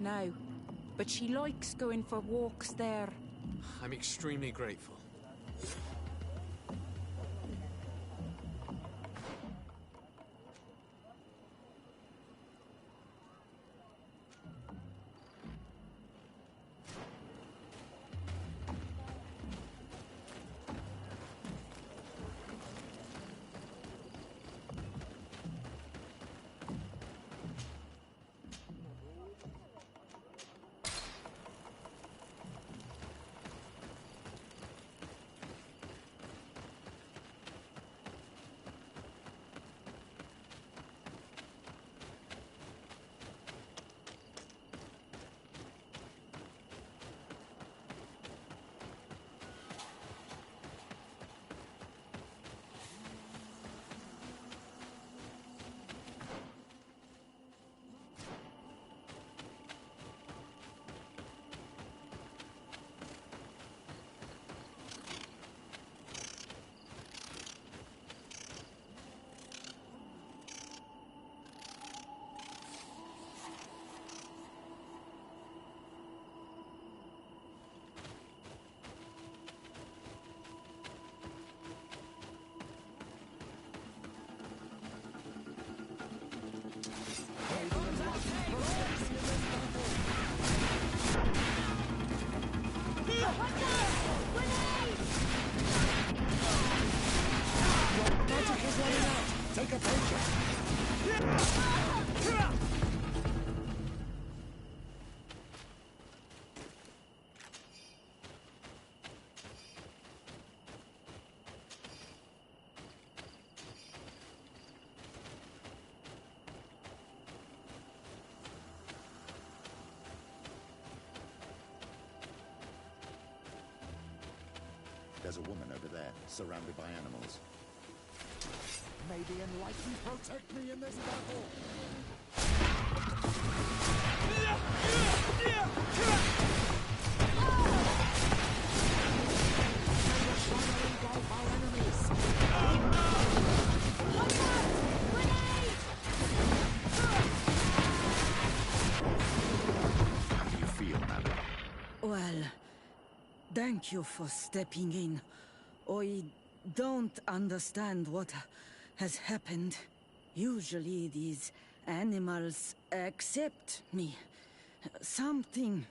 now, but she likes going for walks there. I'm extremely grateful. Take a picture. There's a woman over there, surrounded by animals. May the Enlightened protect me in this battle! How do you feel, madam? Well, thank you for stepping in. I don't understand what has happened. Usually these animals accept me. Something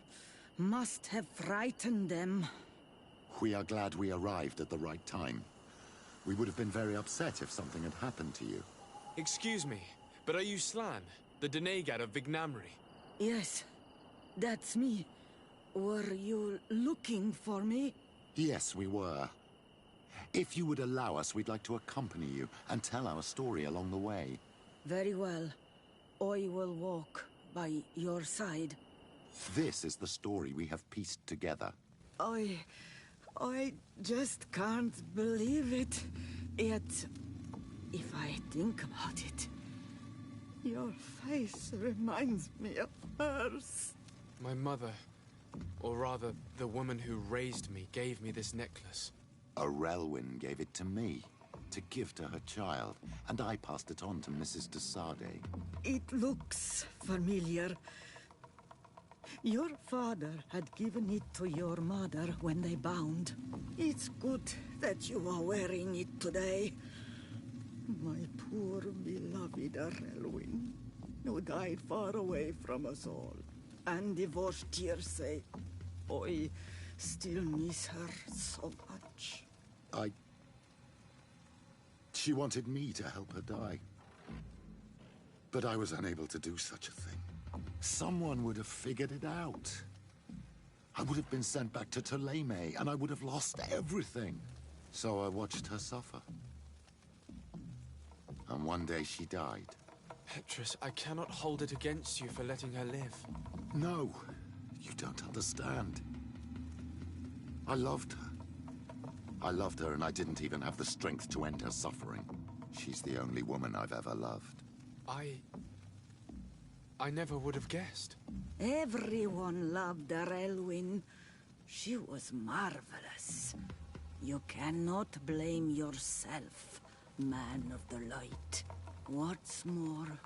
must have frightened them. We are glad we arrived at the right time. We would have been very upset if something had happened to you. Excuse me, but are you Slan, the Denegad of Vignamri? Yes, that's me. Were you looking for me? Yes, we were. If you would allow us, we'd like to accompany you and tell our story along the way. Very well. I will walk by your side. This is the story we have pieced together. I just can't believe it. Yet, if I think about it, your face reminds me of hers. My mother, or rather, the woman who raised me, gave me this necklace. Arelwyn gave it to me, to give to her child, and I passed it on to Mrs. de Sade. It looks familiar. Your father had given it to your mother when they bound. It's good that you are wearing it today. My poor beloved Arelwyn, who died far away from us all, and divorced Tirce. I still miss her so much. She wanted me to help her die. But I was unable to do such a thing. Someone would have figured it out. I would have been sent back to Ptolemy, and I would have lost everything. So I watched her suffer. And one day she died. Petrus, I cannot hold it against you for letting her live. No, you don't understand. I loved her. I loved her, and I didn't even have the strength to end her suffering. She's the only woman I've ever loved. I never would have guessed. Everyone loved Arelwyn. She was marvelous. You cannot blame yourself, man of the light. What's more,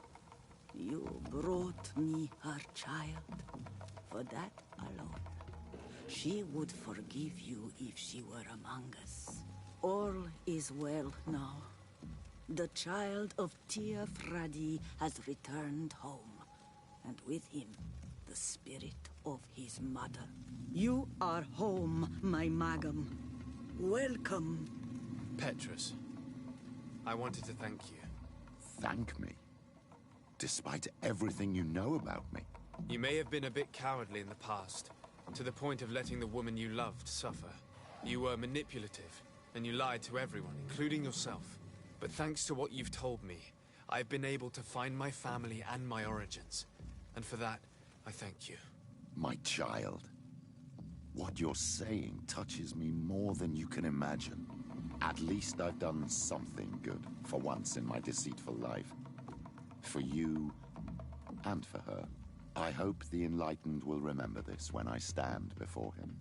You brought me her child. For that alone, she would forgive you if she were among us. All is well now. The child of Tia Fradi has returned home, and with him, the spirit of his mother. You are home, my Magam. Welcome. Petrus, I wanted to thank you. Thank me? Despite everything you know about me? You may have been a bit cowardly in the past, to the point of letting the woman you loved suffer. You were manipulative, and you lied to everyone, including yourself. But thanks to what you've told me, I've been able to find my family and my origins. And for that, I thank you. My child. What you're saying touches me more than you can imagine. At least I've done something good for once in my deceitful life. For you, and for her. I hope the Enlightened will remember this when I stand before him.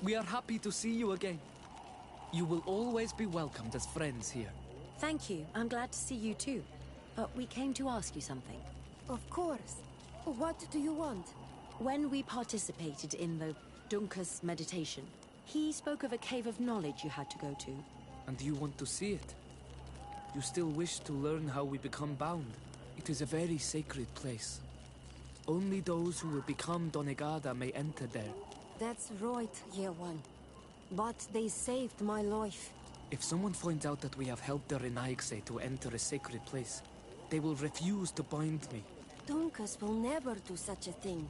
We are happy to see you again. You will always be welcomed as friends here. Thank you. I'm glad to see you too. We came to ask you something. Of course. What do you want? When we participated in the Dunkus meditation, he spoke of a cave of knowledge you had to go to. And you want to see it? You still wish to learn how we become bound? It is a very sacred place. Only those who will become Donegada may enter there. That's right, Year One. But they saved my life. If someone finds out that we have helped the Renaigse to enter a sacred place, they will refuse to bind me. Dunkus will never do such a thing.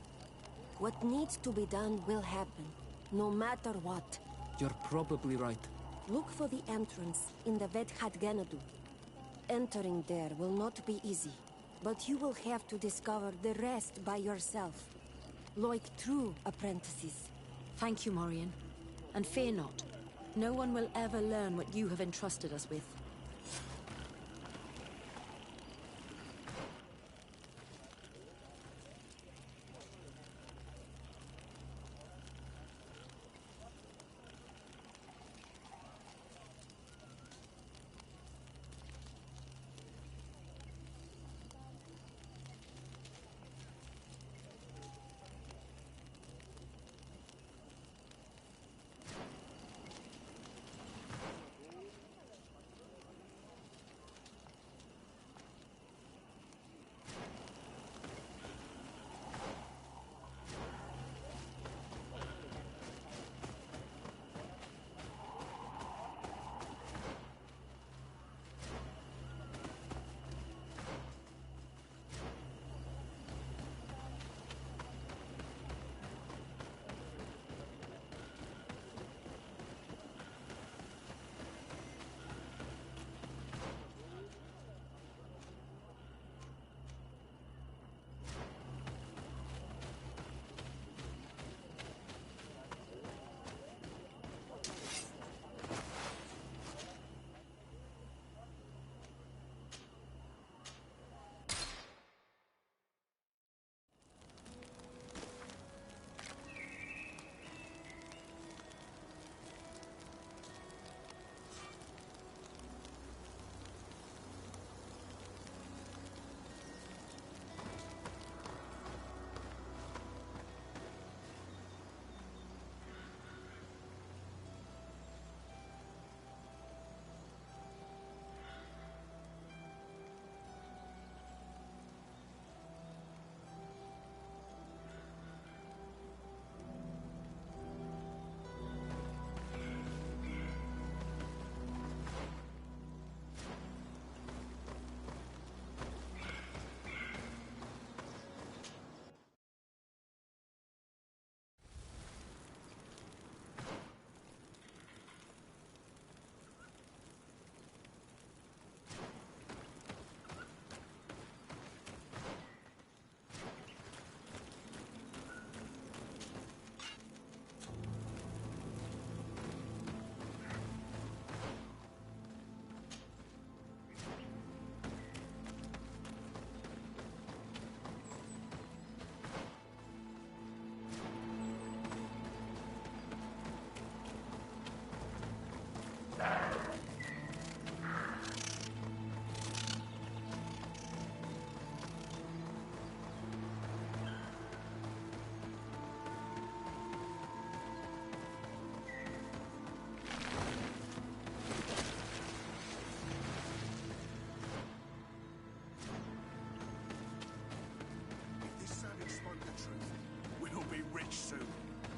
What needs to be done will happen, no matter what. You're probably right. Look for the entrance in the Vedhat Ganadu. Entering there will not be easy. But you will have to discover the rest by yourself. Like true apprentices. Thank you, Morian. And fear not. No one will ever learn what you have entrusted us with.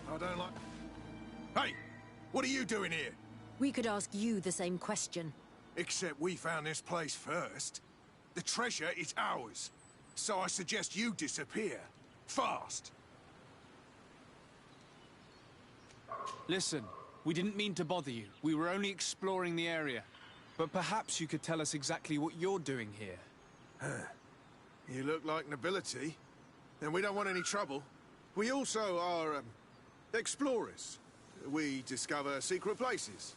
I don't like... Hey! What are you doing here? We could ask you the same question. Except we found this place first. The treasure is ours. So I suggest you disappear. Fast. Listen, we didn't mean to bother you. We were only exploring the area. But perhaps you could tell us exactly what you're doing here. You look like nobility. Then we don't want any trouble. We also are, explorers. We discover secret places.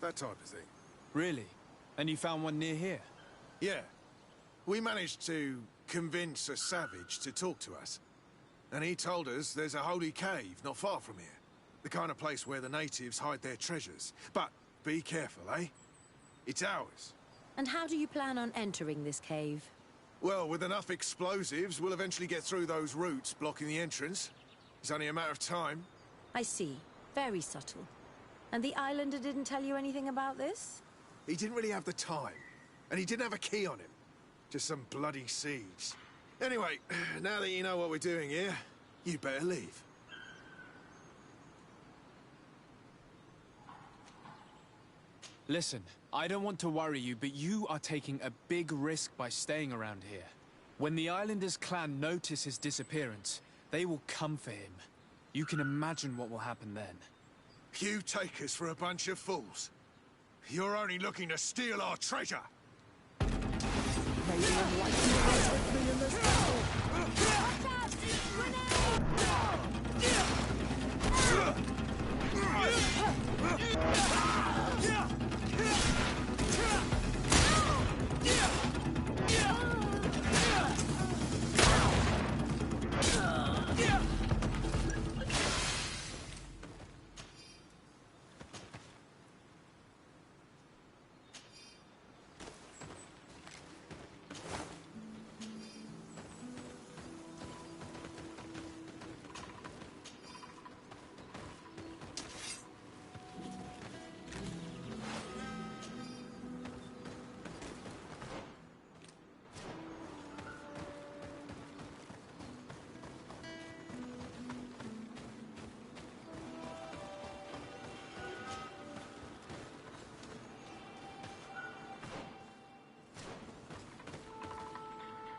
That type of thing. Really? And you found one near here? Yeah. We managed to convince a savage to talk to us. And he told us there's a holy cave not far from here. The kind of place where the natives hide their treasures. But be careful, eh? It's ours. And how do you plan on entering this cave? Well, with enough explosives, we'll eventually get through those roots blocking the entrance. It's only a matter of time. I see. Very subtle. And the islander didn't tell you anything about this? He didn't really have the time. And he didn't have a key on him. Just some bloody seeds. Anyway, now that you know what we're doing here, you better leave. Listen, I don't want to worry you, but you are taking a big risk by staying around here. When the Islanders' clan notice his disappearance, they will come for him. You can imagine what will happen then. You take us for a bunch of fools. You're only looking to steal our treasure. The Canadian like to protect me in this battle.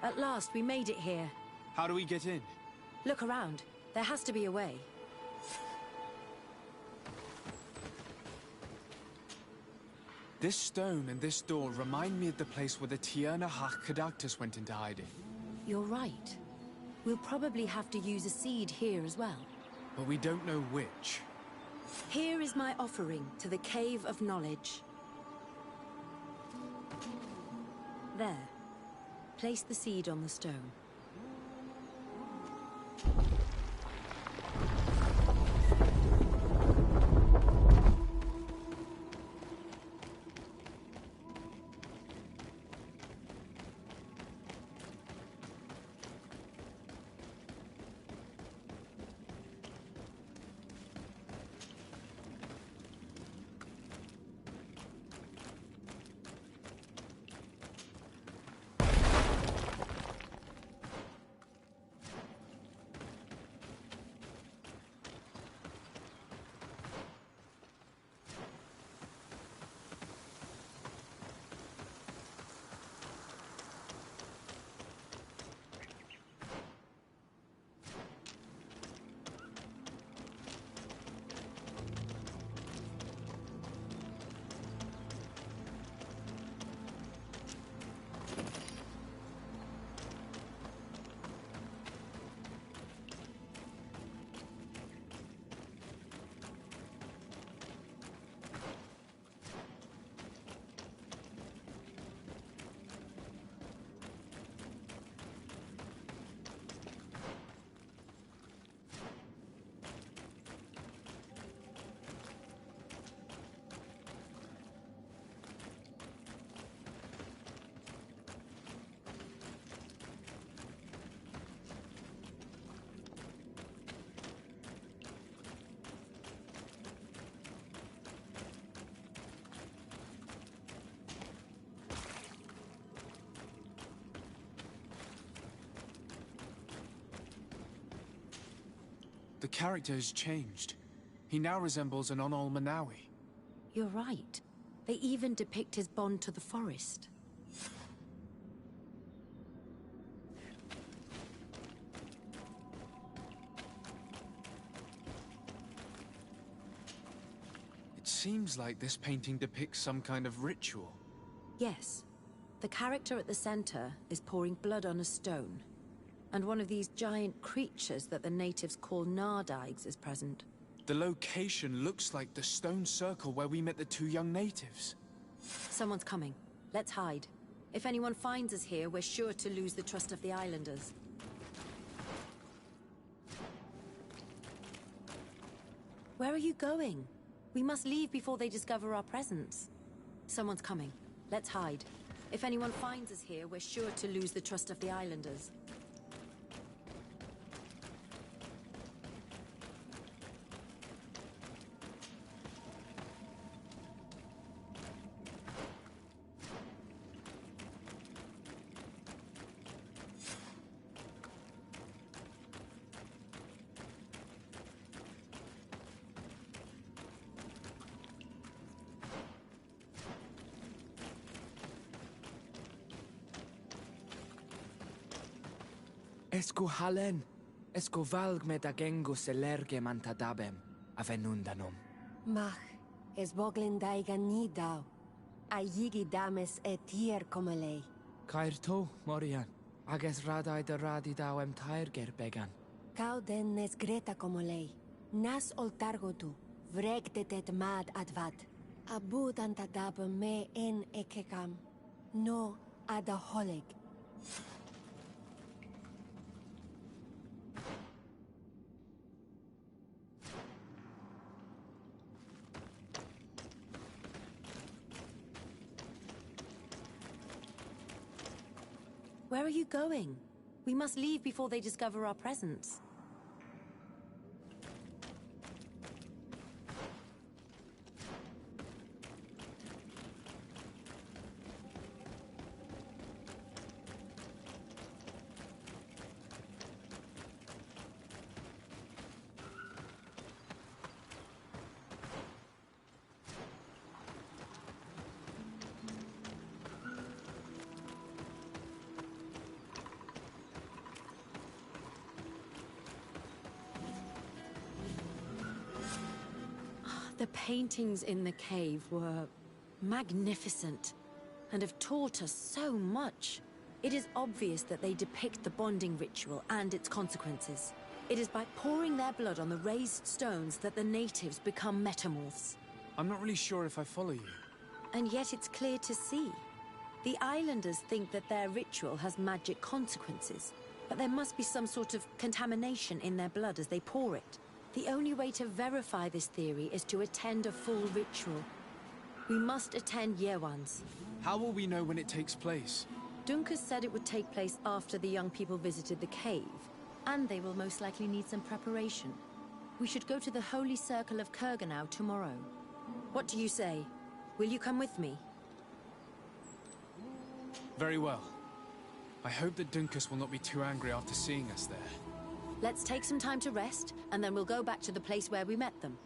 At last, we made it here. How do we get in? Look around. There has to be a way. This stone and this door remind me of the place where the Tierna Hach went into hiding. You're right. We'll probably have to use a seed here as well. But we don't know which. Here is my offering to the Cave of Knowledge. There. Place the seed on the stone. The character has changed. He now resembles an Onol Manawi. You're right. They even depict his bond to the forest. It seems like this painting depicts some kind of ritual. Yes. The character at the center is pouring blood on a stone. And one of these giant creatures that the natives call Nardaigs is present. The location looks like the stone circle where we met the two young natives. Someone's coming. Let's hide. If anyone finds us here, we're sure to lose the trust of the islanders. Where are you going? We must leave before they discover our presence. Someone's coming. Let's hide. If anyone finds us here, we're sure to lose the trust of the islanders. Esco halen, esco valg me dagengo selerge mantadabem, avenundanum. Mach, es boglin daiga ni dau. A yigi dames etier como lei. Cair to, Morian. Agus radai de radi daw tair ger began. Kau den nes greta como lei. Nas oltargo tu. Vreg de det mad advad. Abud antadab me en ekekam. No adaholeg. Where are you going? We must leave before they discover our presence. The paintings in the cave were magnificent and have taught us so much. It is obvious that they depict the bonding ritual and its consequences. It is by pouring their blood on the raised stones that the natives become metamorphs. I'm not really sure if I follow you. And yet it's clear to see. The islanders think that their ritual has magic consequences, but there must be some sort of contamination in their blood as they pour it. The only way to verify this theory is to attend a full ritual. We must attend Yewan's. How will we know when it takes place? Dunkus said it would take place after the young people visited the cave, and they will most likely need some preparation. We should go to the Holy Circle of Kurganau tomorrow. What do you say? Will you come with me? Very well. I hope that Dunkus will not be too angry after seeing us there. Let's take some time to rest, and then we'll go back to the place where we met them.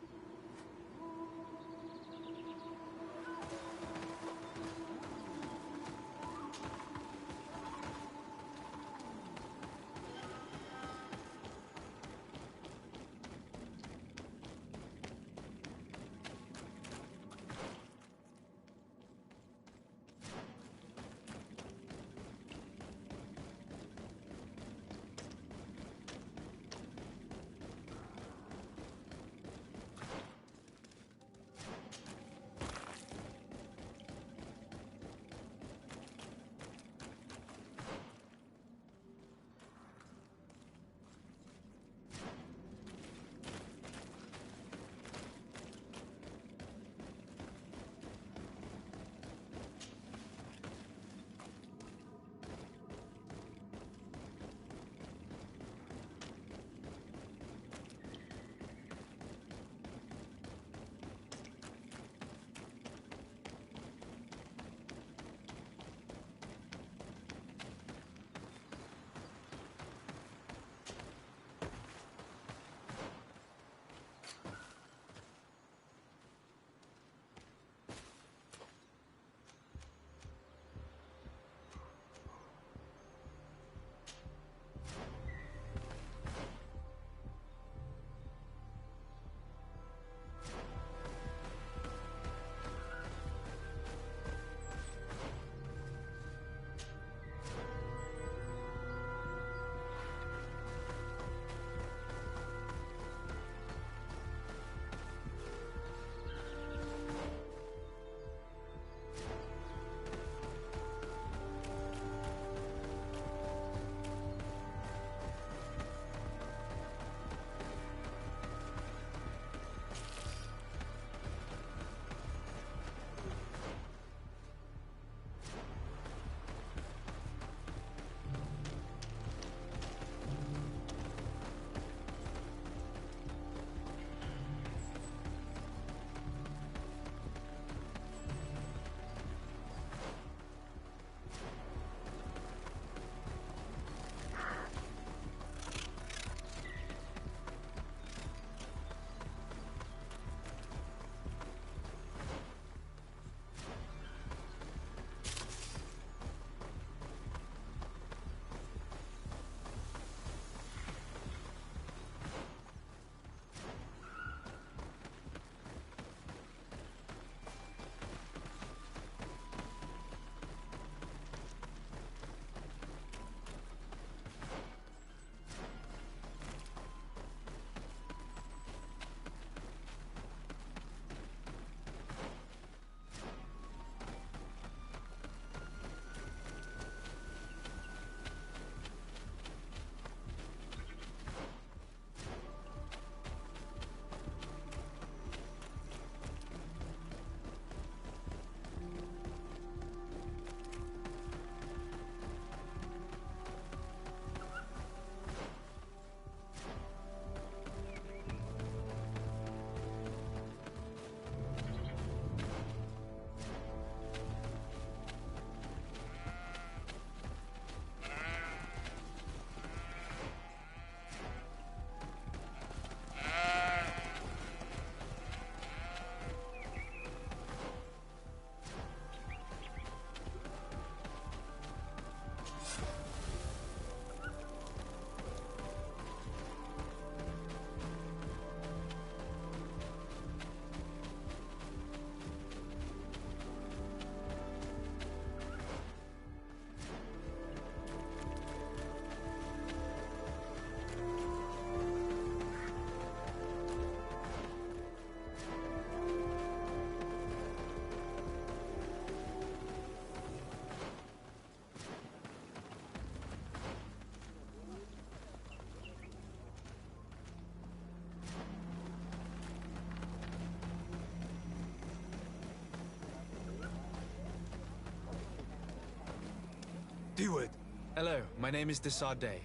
Steward. Hello, my name is Desardet.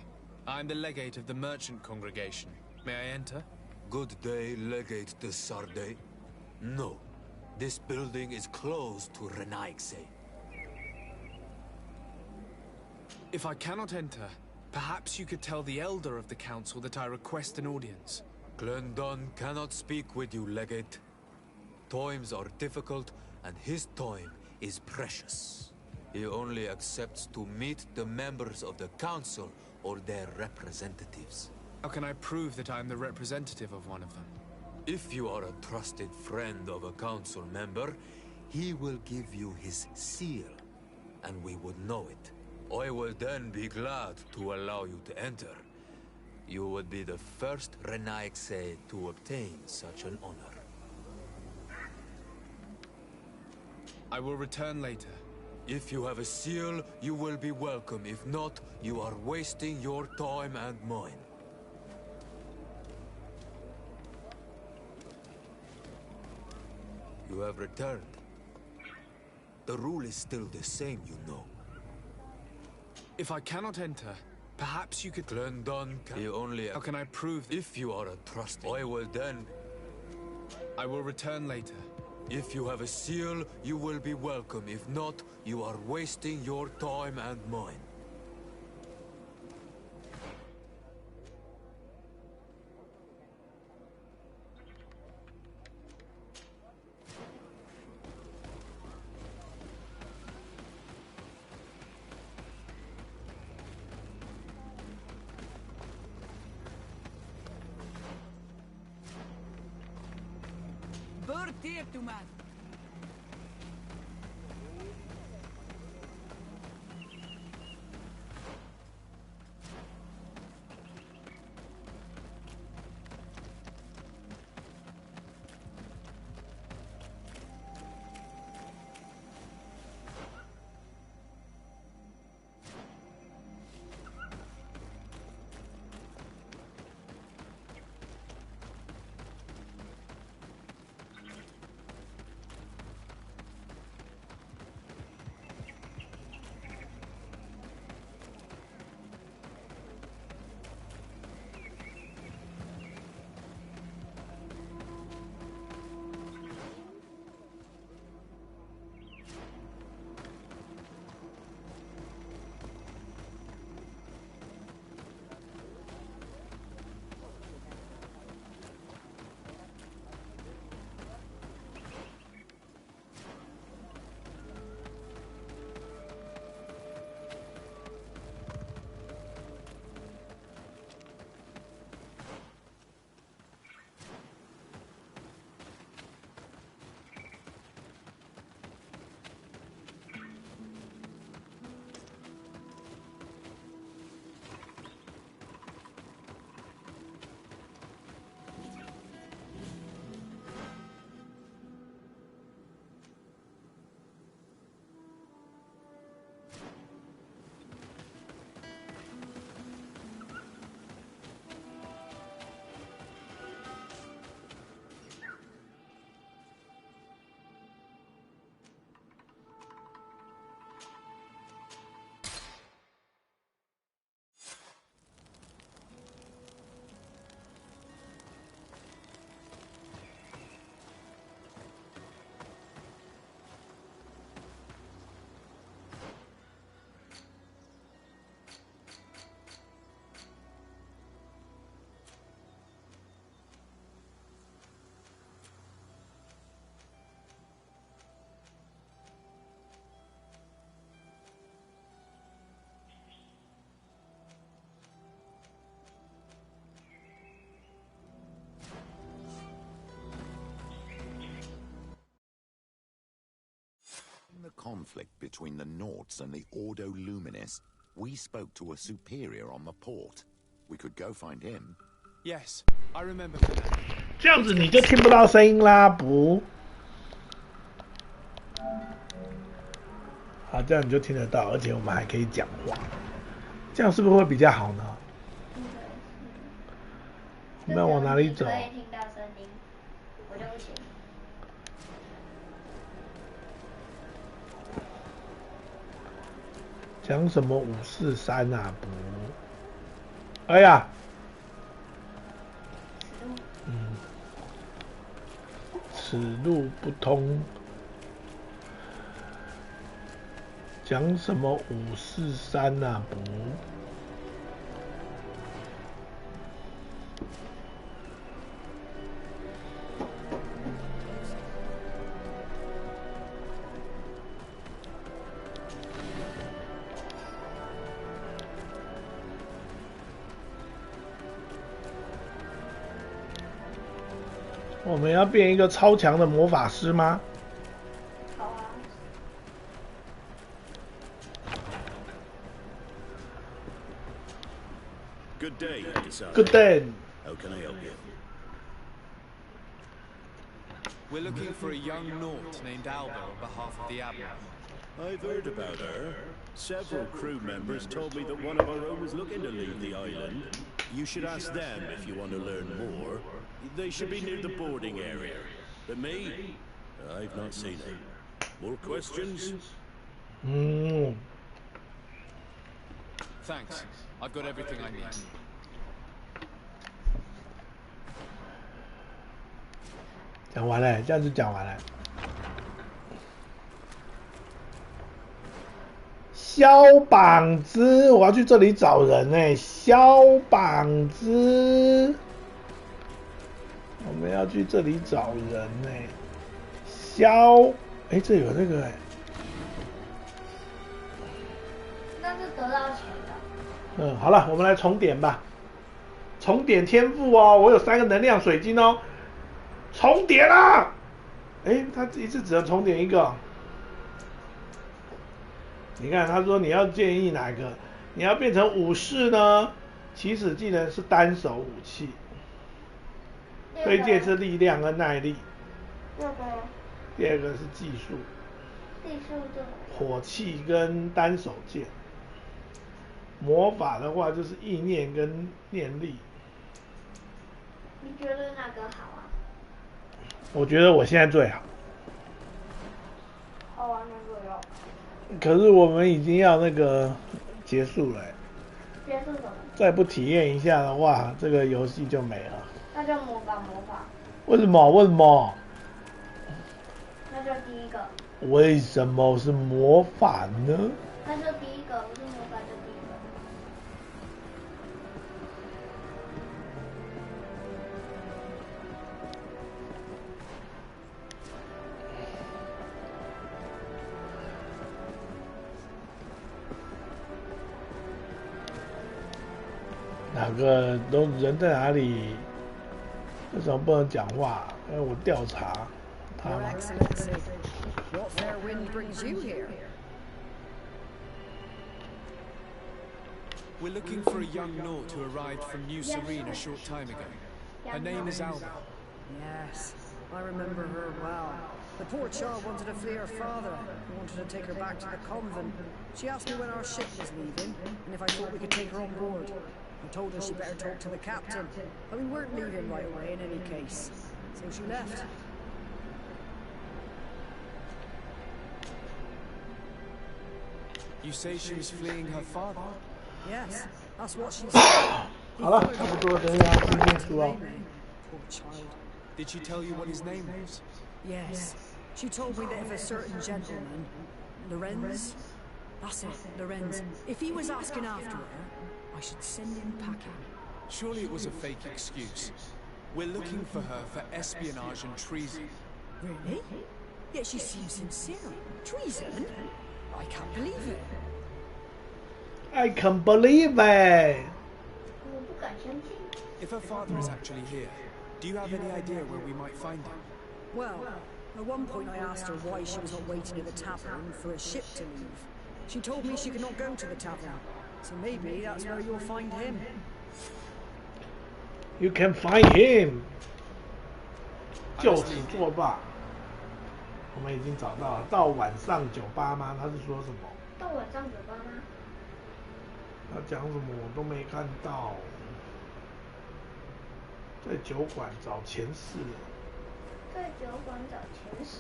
I'm the legate of the merchant congregation. May I enter? Good day, Legate de Sardet. No. This building is closed to Renaigse. If I cannot enter, perhaps you could tell the elder of the council that I request an audience. Glendon cannot speak with you, Legate. Times are difficult, and his time is precious. He only accepts to meet the members of the council or their representatives. How can I prove that I am the representative of one of them? If you are a trusted friend of a council member, he will give you his seal, and we would know it. I will then be glad to allow you to enter. You would be the first Renaigse to obtain such an honor. I will return later. If you have a seal, you will be welcome. If not, you are wasting your time and mine. You have returned. The rule is still the same, you know. If I cannot enter, perhaps you could... Glendon can... He only... How can I prove that... If you are a trusted... I will then... I will return later. If you have a seal, you will be welcome. If not, you are wasting your time and mine. Berteer, man. The conflict between the Naughts and the Ordo Luminis, we spoke to a superior on the port. We could go find him. Yes, I remember. 这样子你就听不到声音啦，不？好，这样你就听得到，而且我们还可以讲话，这样是不是会比较好呢？我们要往哪里走？可以听到声音，我就不行。讲什么543啊？不，哎呀，此路不通。讲什么543啊？不。我们要变一个超强的魔法师吗？好啊。Good day, Good day. How can I help you? We're looking for a young Naut named Alba on behalf of the Admiral. I've heard about her. Several crew members told me that one of our own was looking to leave the island. You should ask them if you want to learn more. They should be near the boarding area. But me? I've not seen her. More questions? Thanks. I've got everything I need. 讲完了，这样就讲完了。萧膀子，我要去这里找人哎，萧膀子，我们要去这里找人哎，哎，这有那个哎，那是得到钱的。好了，我们来重点吧。重点天赋哦，我有3个能量水晶哦，重点啦！哎，他一次只能重点1个。你看，他说你要建议哪个？你要变成武士呢？起始技能是单手武器，推荐是力量跟耐力。第2个是技术。技术的。火器跟单手剑。魔法的话就是意念跟念力。你觉得哪个好啊？我觉得我现在最好。好啊，那个要。可是我们已经要那个结束了。结束什么？再不体验一下的话，这个游戏就没了。那就魔法。为什么？为什么？那就第1个。为什么是魔法呢？那就第1个，不是魔法就第1个。哪个都人在哪里？为什么不能讲话？因为我调查他们。What fair wind brings you here? We're looking for a young Naut who arrived from New Serene a short time ago. Her name is Alba. Yes, I remember her well. The poor child wanted to flee her father. He wanted to take her back to the convent. She asked me when our ship was leaving, and if I thought we could take her on board. I told her she better talk to the captain, but we weren't leaving right away in any case. So she left. You say she was fleeing her father? Yes, that's what she said. 好了，差不多，等一下去念书哦。 Poor child. Did she tell you what his name was? Yes. She told me that if a certain gentleman, Lorenz, that's it, Lorenz, if he was asking after her, I should send him packing. Surely it was a fake excuse. We're looking for her for espionage and treason. Really? Yet she seems sincere. Treason? I can't believe it. I can't believe it. If her father is actually here, do you have any idea where we might find him? Well, at one point I asked her why she was not waiting at the tavern for a ship to leave. She told me she could not go to the tavern, so maybe that's where you'll find him. You can find him. 就此作罢。我们已经找到了，到晚上酒吧吗？他是说什么？到晚上酒吧吗？他讲什么我都没看到。在酒馆找前世。在酒馆找前世。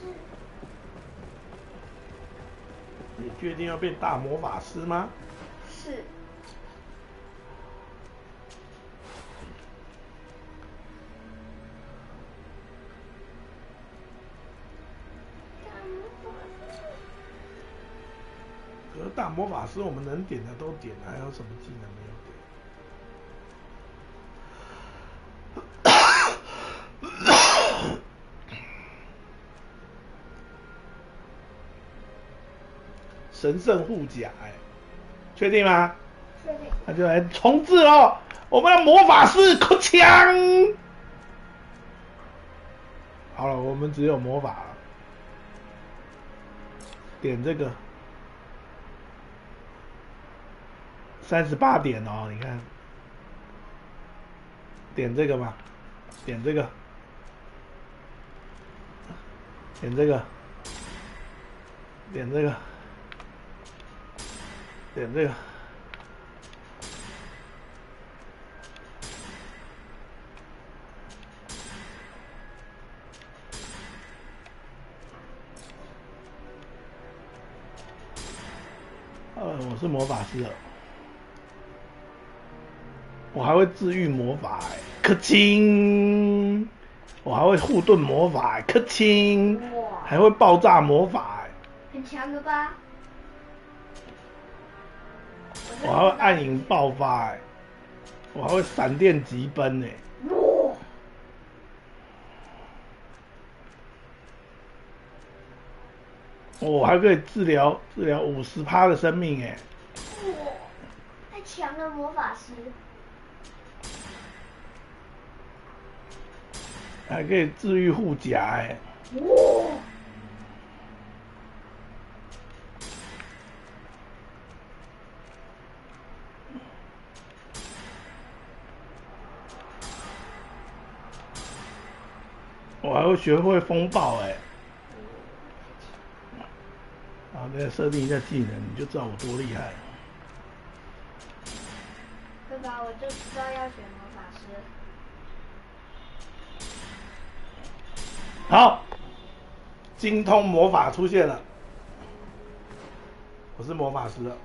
你确定要变大魔法师吗？是。可是大魔法师我们能点的都点了，还有什么技能没有点？神圣护甲，确定吗？确定。那就来重置喽！我们的魔法师扣枪。好了，我们只有魔法了。点这个38点哦，你看，点这个嘛，点这个，点这个，点这个，点这个。我是魔法师了，我还会治愈魔法，克钦，我还会护盾魔法，克钦，还会爆炸魔法，很强的吧？我还会暗影爆发，我还会闪电疾奔呢。我还可以治疗50%的生命哎！哇，太强了，魔法师！还可以治愈护甲哎！哇！我还会学会风暴哎！好，再设定一下技能，你就知道我多厉害。对吧？我就知道要选魔法师。好，精通魔法出现了，我是魔法师了。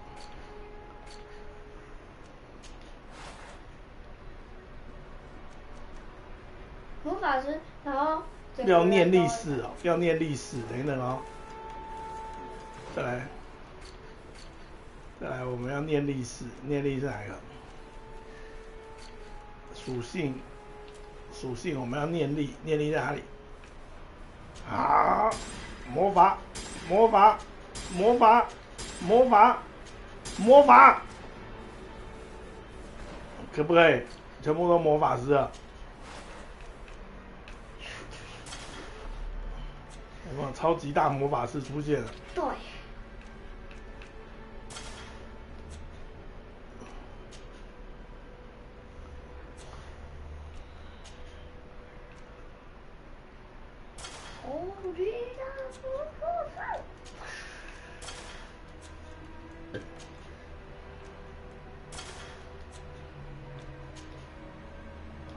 魔法师，然后要念历史哦，要念历史，等等哦。再来，我们要念历史，念历史哪一个？属性我们要念历，念历在哪里？啊，魔法，可不可以？全部都魔法师了。哇，超级大魔法师出现了。对。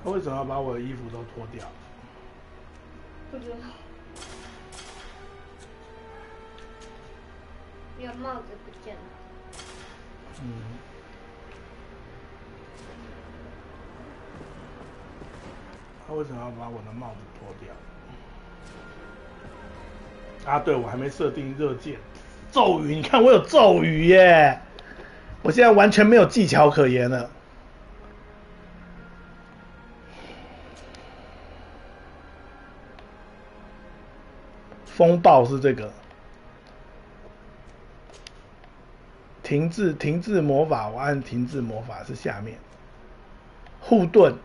他为什么要把我的衣服都脱掉？不知道。你的帽子不见了。他为什么要把我的帽子脱掉？啊，对，我还没设定热键。咒语，你看我有咒语耶！我现在完全没有技巧可言了。风暴是这个。停滞魔法，我按停滞魔法是下面。护盾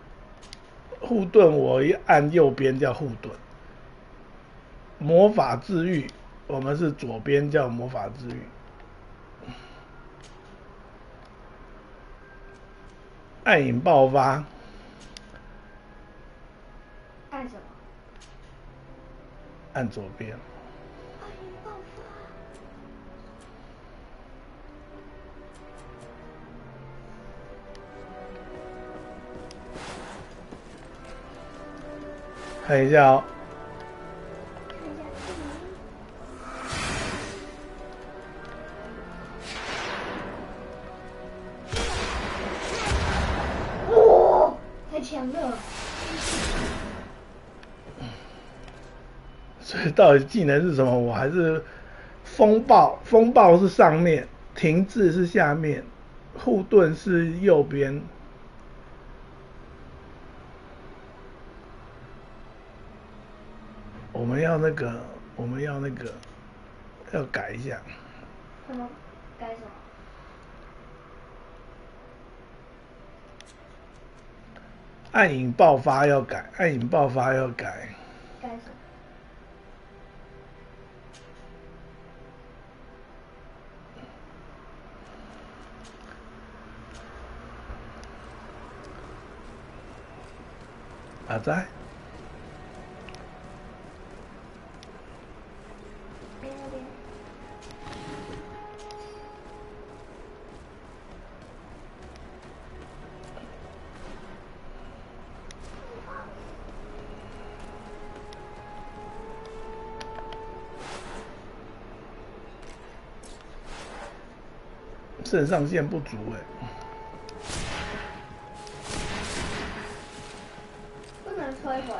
我一按右边叫护盾。魔法治愈，我们是左边叫魔法治愈。暗影爆发。按什么？按左边。暗影爆发。看一下哦。所以到底技能是什么？我还是风暴，风暴是上面，停滞是下面，护盾是右边。我们要那个，要改一下。什么？改什么？暗影爆发要改，暗影爆发要改。改什么？阿仔。肾上腺不足不能摧毁。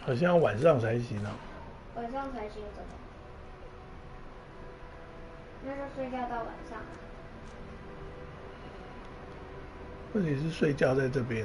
好像晚上才行啊。晚上才行怎么？那就睡觉到晚上。问题是睡觉在这边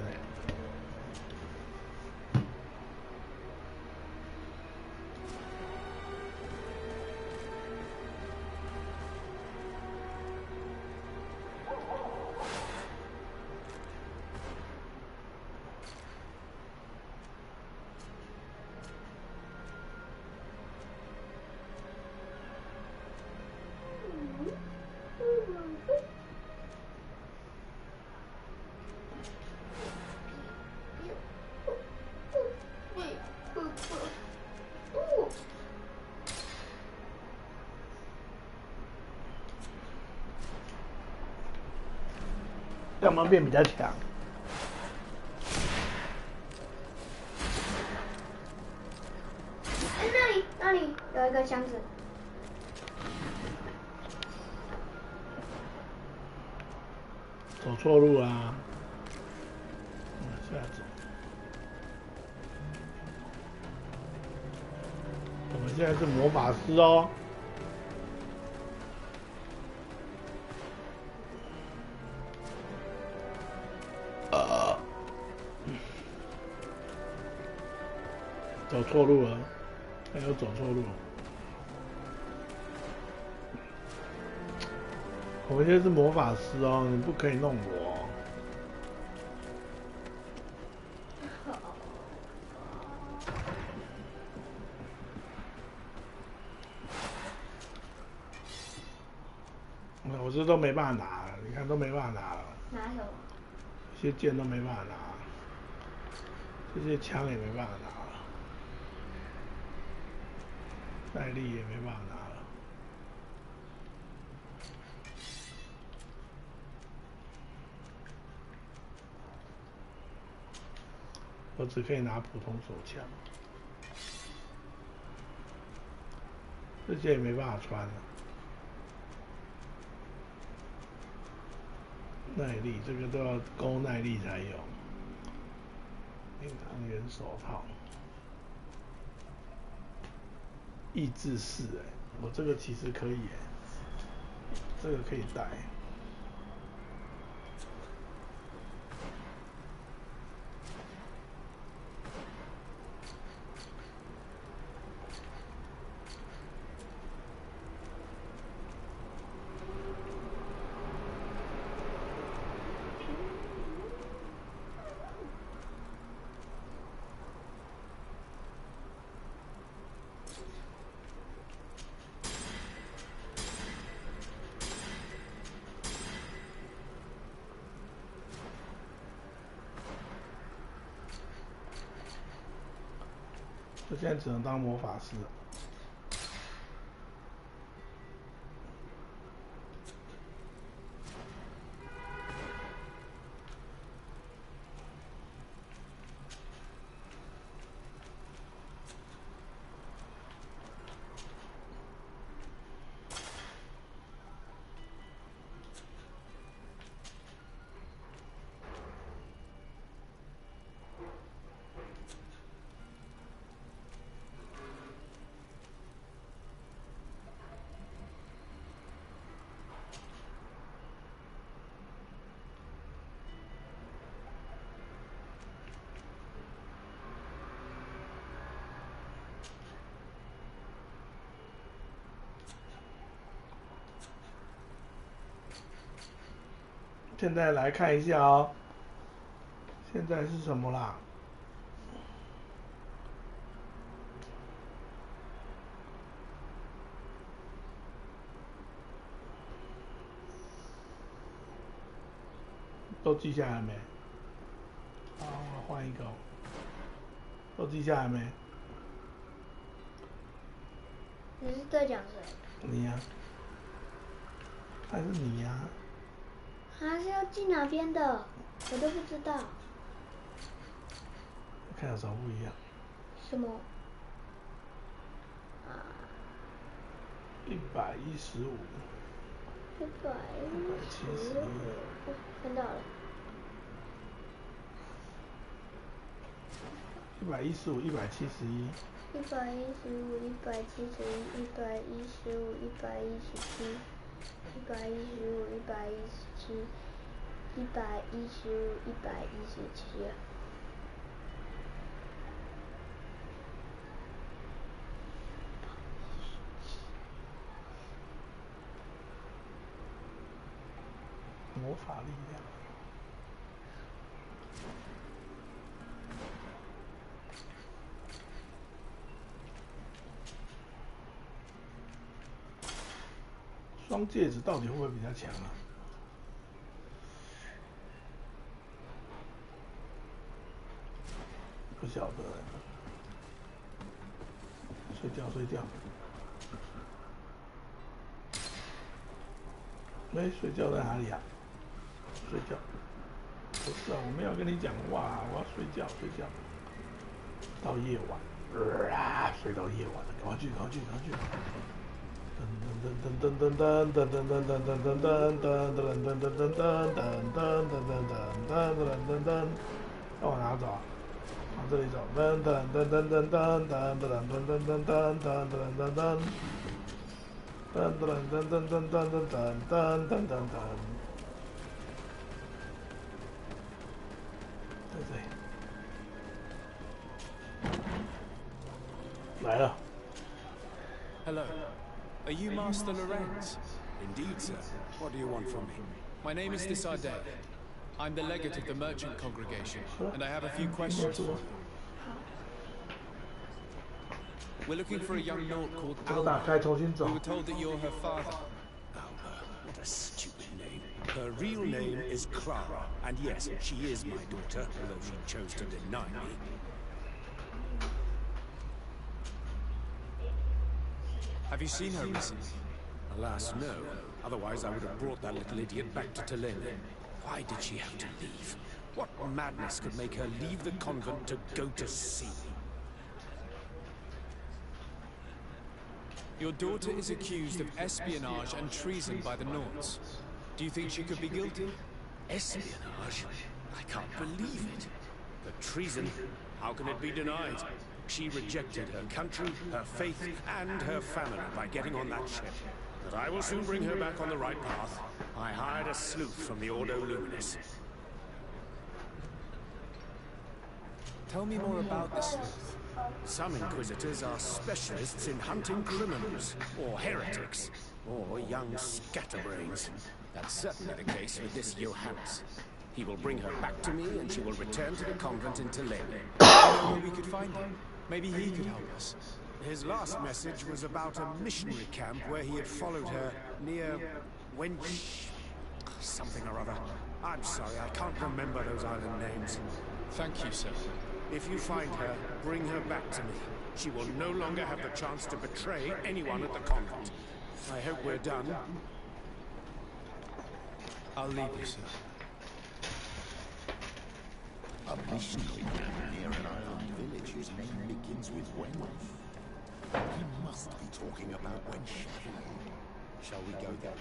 要么变比较强。哎，那里有一个箱子。走错路啦！下走。我们现在是魔法师哦。走错路了，还有走错路。我们现在是魔法师哦，你不可以弄我。我这都没办法拿了，你看都没办法拿了。拿什么？这些剑都没办法拿，这些枪也没办法拿了，耐力也没办法拿了。我只可以拿普通手枪。这些也没办法穿了。耐力这个都要勾耐力才有。隐藏元手套，意志式我这个其实可以这个可以戴。我现在只能当魔法师。现在来看一下哦，现在是什么啦？都记下来没？好，我换一个。都记下来没？你是在讲谁？你呀、还是你呀、还是要记哪边的？我都不知道。看有什么不一样？什么？啊115。175。看到了。115、171。115、171、115、117、115、117、115、117。魔法力量。双戒指到底会不会比较强啊？不晓得。睡觉。睡觉在哪里啊？睡觉。不是啊，我没有跟你讲话，我要睡觉。到夜晚，睡到夜晚了，赶快去。要往哪走啊？往这里走。来了。 Hello. Are you Master Lorenz? Indeed, sir. What do you want from me? My name is Desardet. I'm the legate of the merchant congregation, and I have a few questions for you. We're looking for a young Naut called Alba. We were told that you're her father. Alba. What a stupid name. Her real name is Clara, and yes, she is my daughter, although she chose to deny me. Have you seen her recently? Alas, no. Otherwise, I would have brought that little idiot back to Tulin. Why did she have to leave? What madness could make her leave the convent to go to sea? Your daughter is accused of espionage and treason by the Nords. Do you think she could be guilty? Espionage? I can't believe it. But treason, how can it be denied? She rejected her country, her faith, and her family by getting on that ship. But I will soon bring her back on the right path. I hired a sleuth from the Ordo Luminis. Tell me more about this sleuth. Some Inquisitors are specialists in hunting criminals, or heretics, or young scatterbrains. That's certainly the case with this Johannes. He will bring her back to me, and she will return to the convent in Tulane. Do you know where we could find him? Maybe he could help us. His last message was about a missionary camp where he had followed her near Wench... something or other. I'm sorry, I can't remember those island names. Thank you, sir. If you find her, bring her back to me. She will no longer have the chance to betray anyone at the convent. I hope we're done. I'll leave you, sir. A missionary camp near an island village whose name begins with Wench. He must be talking about Wench. Shall we go there?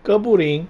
哥布林。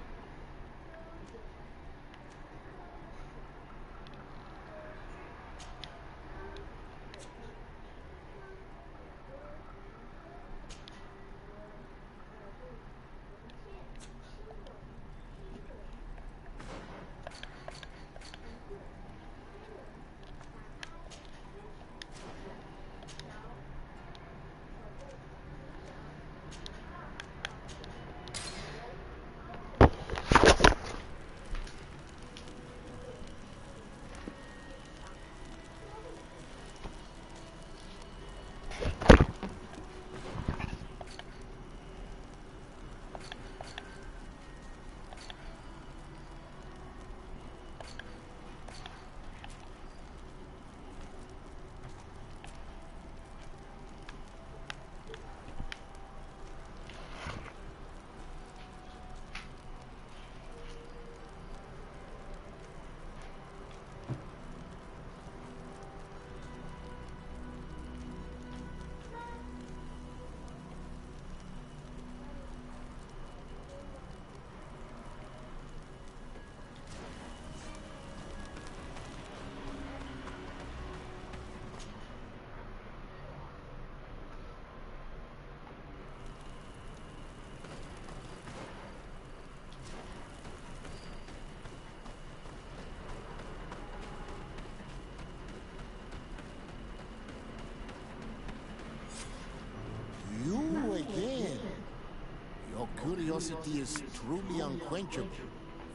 Curiosity is truly unquenchable.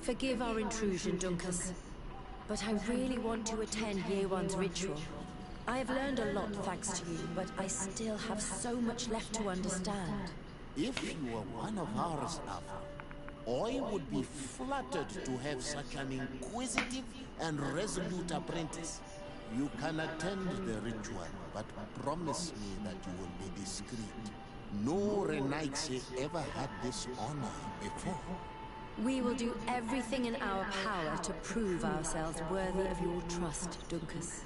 Forgive our intrusion, Duncas, but I really want to attend Year One's ritual. I have learned a lot thanks to you, but I still have so much left to understand. If you were one of our staff, I would be flattered to have such an inquisitive and resolute apprentice. You can attend the ritual, but promise me that you will be discreet. No Renaitse ever had this honor before. We will do everything in our power to prove ourselves worthy of your trust, Duncas.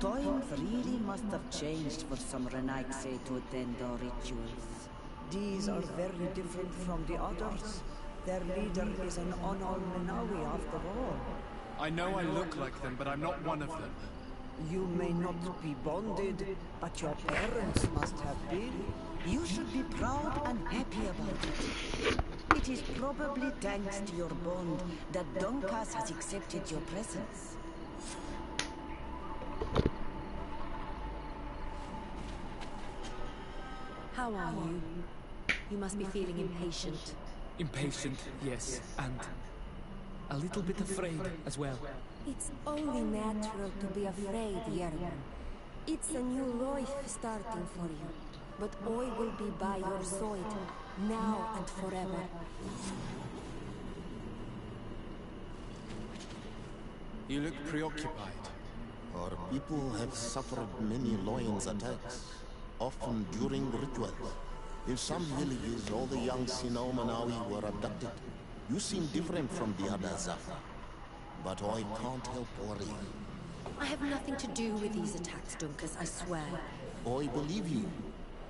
Times really must have changed for some Renaitse to attend our rituals. These are very different from the others. Their leader is an Onol Minawi after all. I know I look like them, but I'm not one of them. You may not be bonded, but your parents must have been. You should be proud and happy about it. It is probably thanks to your bond that Donkas has accepted your presence. How are you? You must be feeling impatient. Impatient, yes, and a little bit afraid as well. It's only natural to be afraid, Yerman. It's a new life starting for you. But I will be by your side, now and forever. You look preoccupied. Our people have suffered many lions attacks, often during rituals. In some villages, all the young Sinomanawi were abducted. You seem different from the other Zafa. But I can't help worrying. I have nothing to do with these attacks, Dunkus, I swear. I believe you.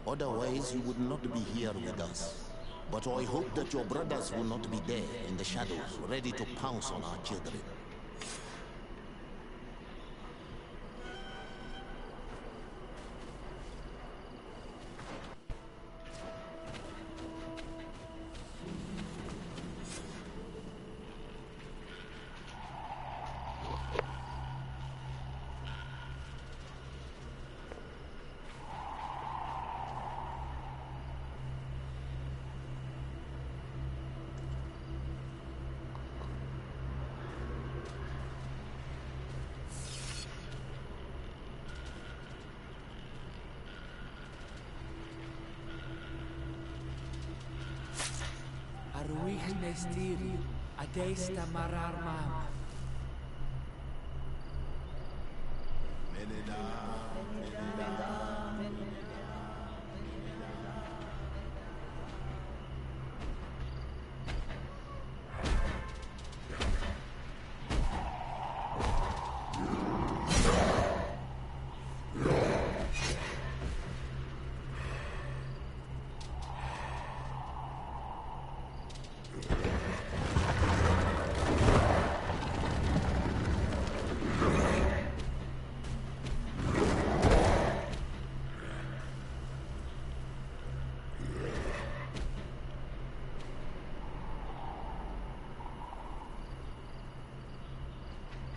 Otherwise, you would not be here with us. But I hope that your brothers will not be there in the shadows, ready to pounce on our children. Aruich nestiri, adesta marar mam.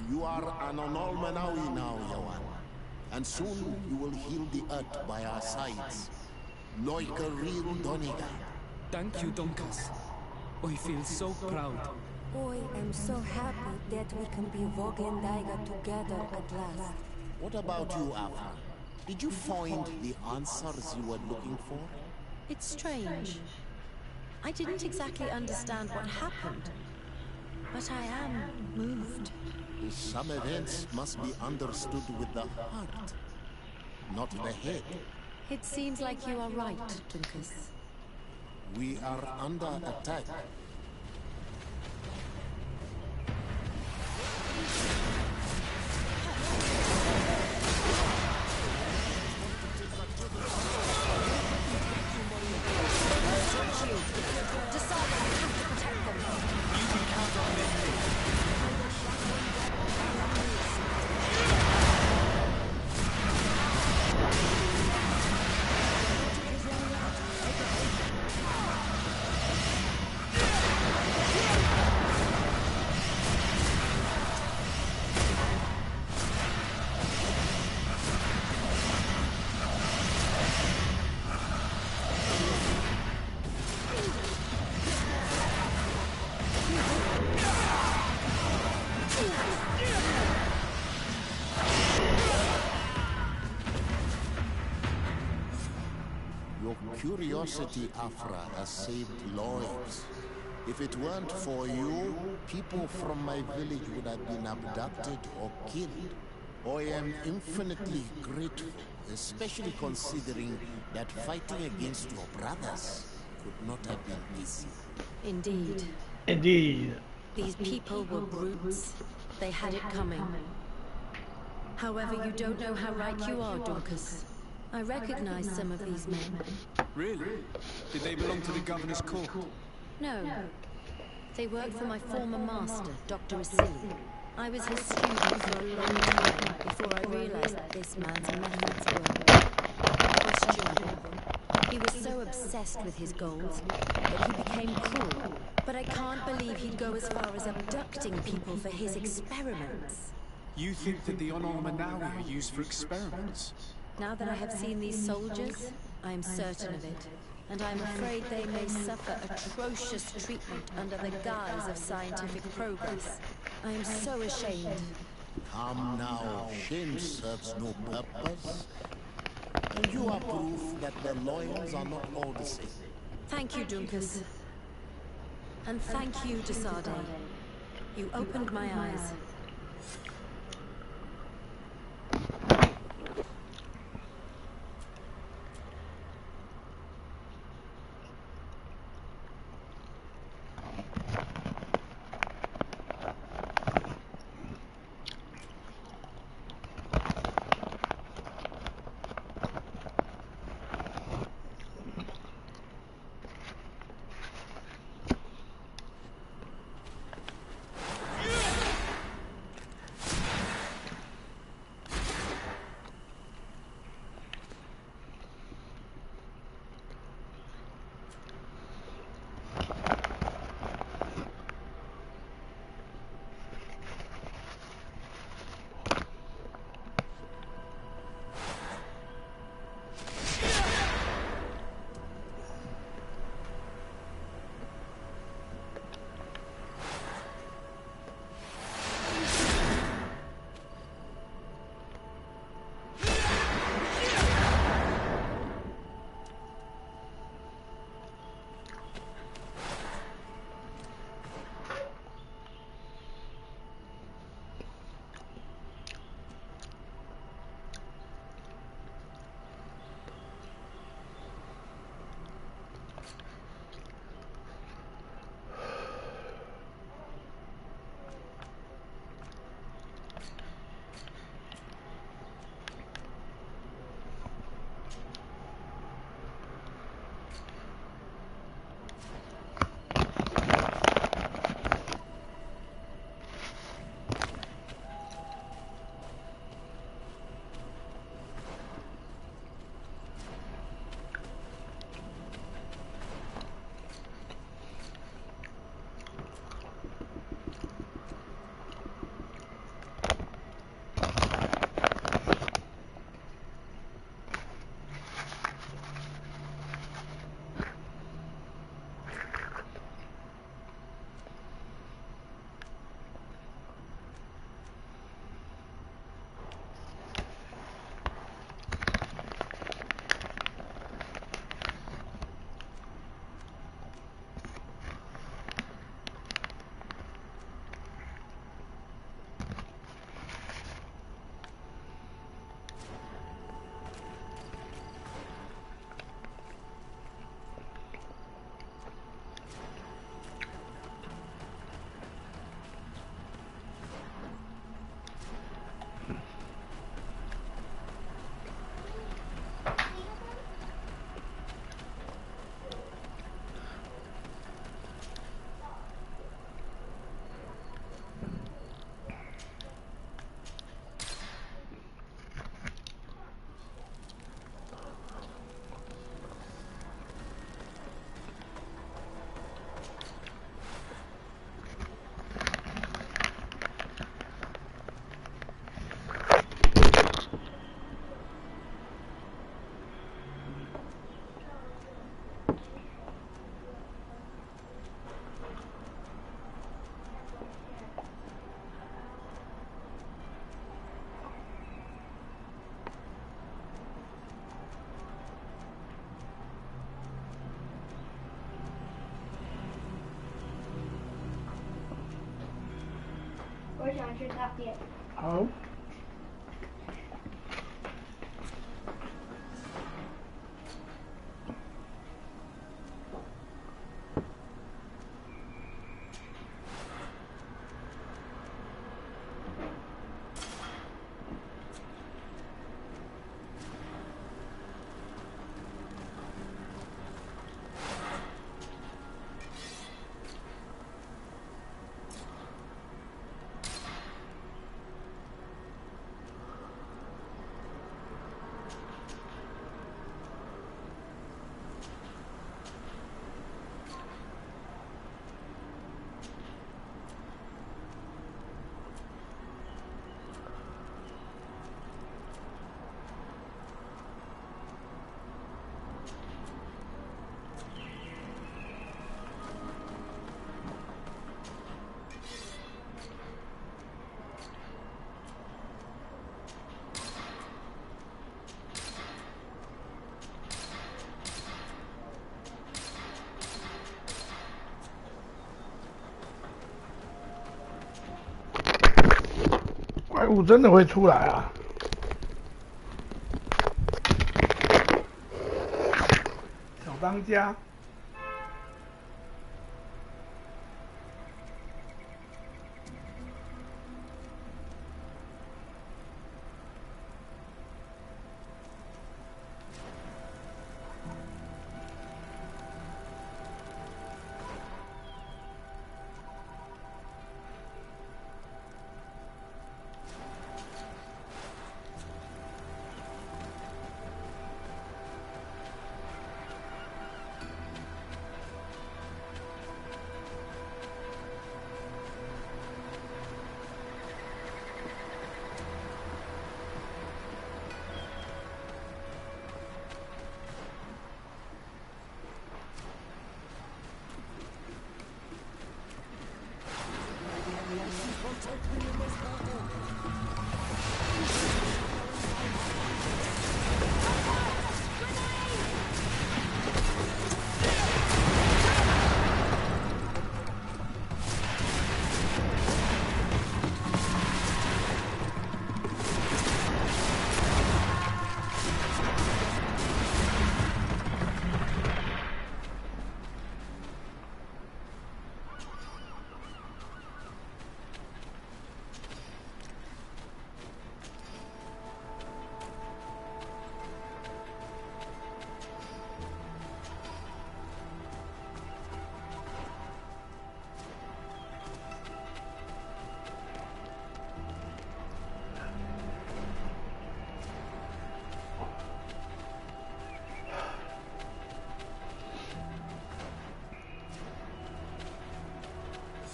You are an Onolmanawi now, Yawan. And soon you will heal the earth by our sides. Like a real Doniga. Thank you, Donkas. I feel so proud. I am so happy that we can be Vogendaiga together at last. What about you, Afra? Did you find the answers you were looking for? It's strange. I didn't exactly understand what happened, but I am moved. Some events must be understood with the heart, not the head. It seems like you are right, Dunkus. We are under attack. Curiosity, Afra, has saved lives. If it weren't for you, people from my village would have been abducted or killed. I am infinitely grateful, especially considering that fighting against your brothers could not have been easy. Indeed. Indeed. These people were brutes. They had it coming. However, you don't know how right you are, Dunkus. I recognize some of these men. Really? Did they belong to the governor's court? No. They worked for my former master, Dr. Asili. I was his student for a long time before I realized that this man's methods were questionable. He was so obsessed with his goals that he became cruel. But I can't believe he'd go as far as abducting people for his experiments. You think that the Honor Manawi are used for experiments? Now that I have seen these soldiers, I am certain of it. And I am afraid they may suffer atrocious treatment under the guise of scientific progress. I am so ashamed. Come now, shame serves no purpose. You are proof that the loyals are not all the same. Thank you, Dunkus. And thank you, Desade. You opened my eyes.我想去大便。好。物真的会出来啊！小当家。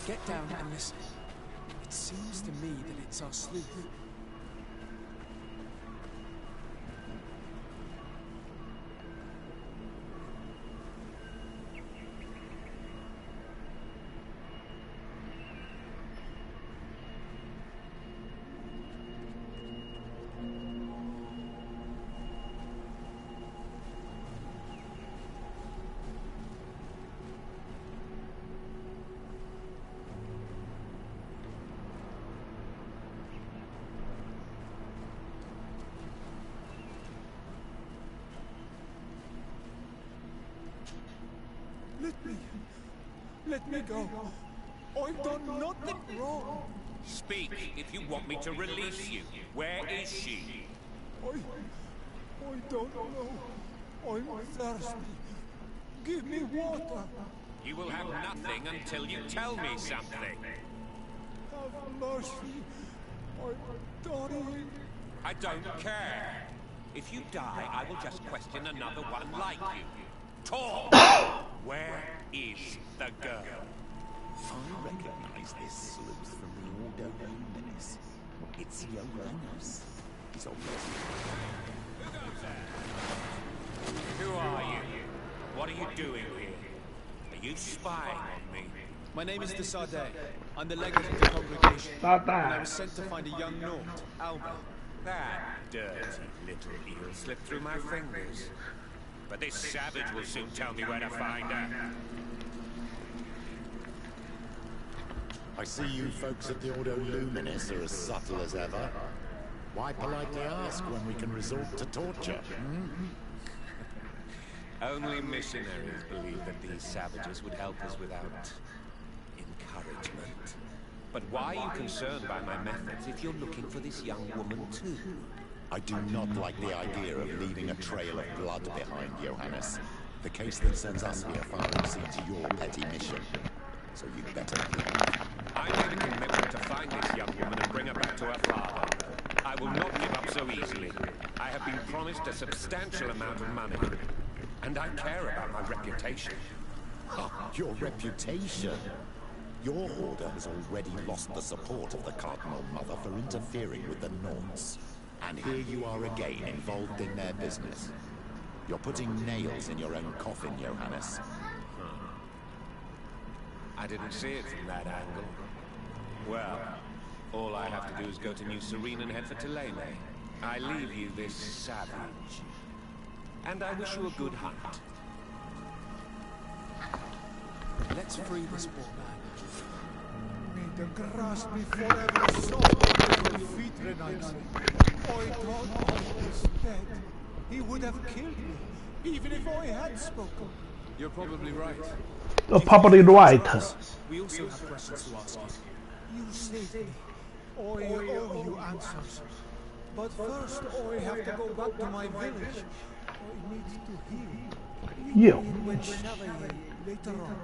Get down and listen. It seems to me that it's our sleuth. Let me go. I've done nothing wrong. Speak if you want me to release you. Where is she? I don't know. I'm thirsty. Give me water. You will have nothing until you tell me something. Have mercy. I'm dying. I don't care. If you die, I will just question another one like you. Talk! Where is the girl? I recognize this sleuth from the Ordo Luminis. It's Johannes. He's obviously... Who are you? What are you doing here? Are you spying on me? My name is de Sardet. I'm the legate of the congregation. And I was sent to find a young Naut, Alba. That dirty little eel slipped through my fingers. But this savage will soon tell me where to find her. I see you folks at the Ordo Luminis are as subtle as ever. Why politely ask when we can resort to torture? Only missionaries believe that these savages would help us without encouragement. But why are you concerned by my methods if you're looking for this young woman too? I do not like the idea of leaving a trail of blood behind, Johannes. The case that sends us here far exceeds your petty mission. So you'd better leave. I made a commitment to find this young woman and bring her back to her father. I will not give up so easily. I have been promised a substantial amount of money. And I care about my reputation. Oh, your reputation? Your order has already lost the support of the Cardinal Mother for interfering with the Nauts. And here you are again, involved in their business. You're putting nails in your own coffin, Johannes. I didn't see it from that angle. Well, all I have to do is go to New Serene and head for Tulane. I leave you this savage. And I wish you a good hunt. Let's free this poor man. The grass before every soul your feet renounce me. I thought I was dead. He would have killed me, even if I had spoken. You're probably right. You're probably right. We also have questions to ask you. You saved me. I owe you answers. But first, I have to go back to my village. I need to heal. You. When Chevalier later on.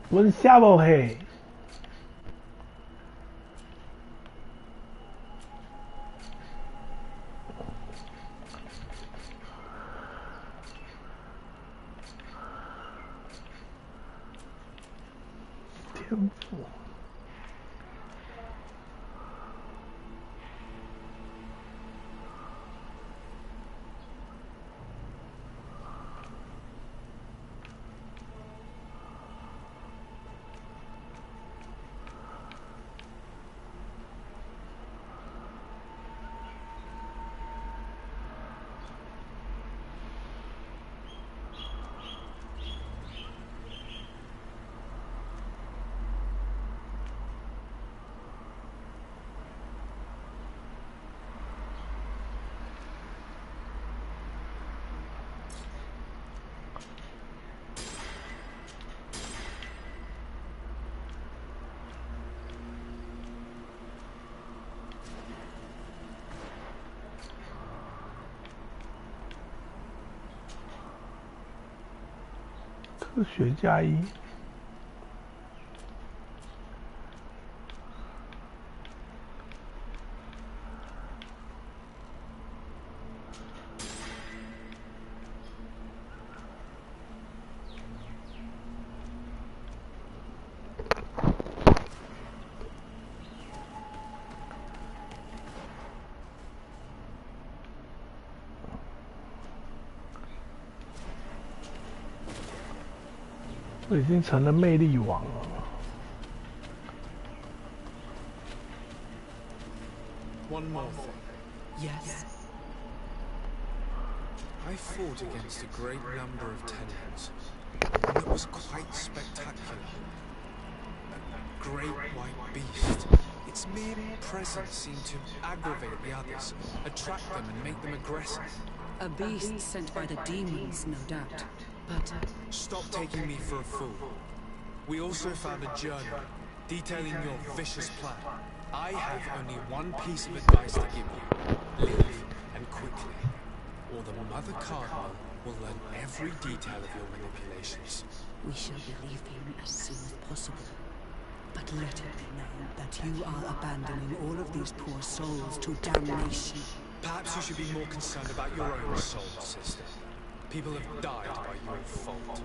问下不嘿？天赋。科学家一。我已经成了魅力王了。One more thing. Yes. I fought against a great number of tenants, and it was quite spectacular. A great white beast. Its mere presence seemed to aggravate the others, attract them and make them aggressive. A beast sent by the demons, no doubt. But stop taking me for a fool. We also found a journal detailing your vicious plan. I have only one piece of advice to give you. Leave, and quickly, or the Mother Cardinal will learn every detail of your manipulations. We shall believe him as soon as possible. But let it be known that you are abandoning all of these poor souls to damnation. Perhaps you should be more concerned about your own soul, sister. People have died by your fault.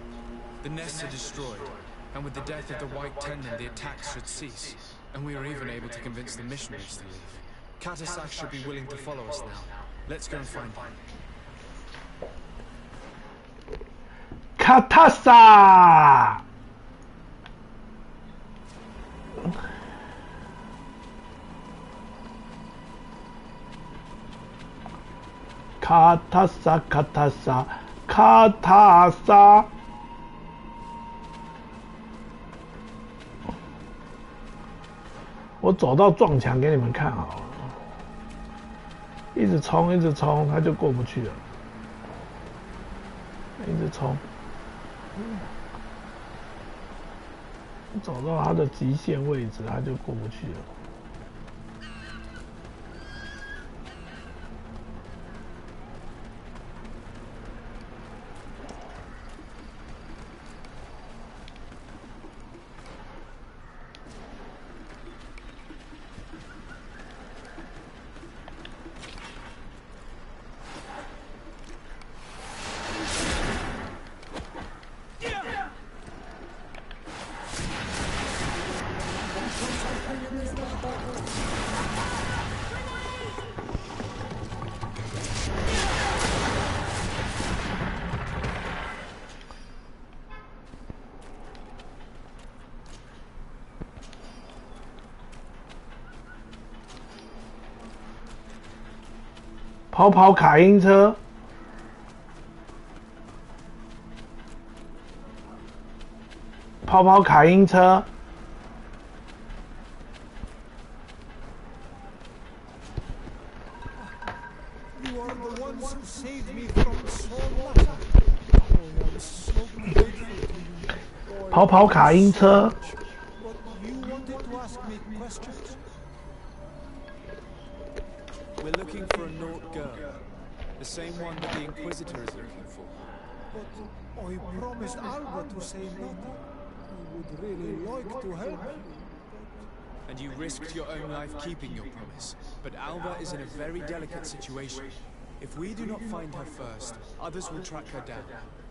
The nests are destroyed, and with the death of the White Tendon, the attacks should cease. And we are even able to convince the missionaries to leave. Katasak should be willing to follow us now. Let's go and find him. Katasak! Katasak, Katasak, Katasak! 我走到撞墙给你们看好了，一直冲，一直冲，他就过不去了。一直冲，走到他的极限位置，他就过不去了。跑跑卡丁车，跑跑卡丁车。You are the ones who saved me from Solana. Oh, I'm so grateful to you. 跑跑卡丁车。 But you wanted to ask me questions? We're looking for a Naut girl. The same one that the Inquisitor is looking for. But I promised Alba to say nothing. I would really like to help you. And you risked your own life keeping your promise. But Alba is in a very delicate situation. If we do not find her first, others will track her down.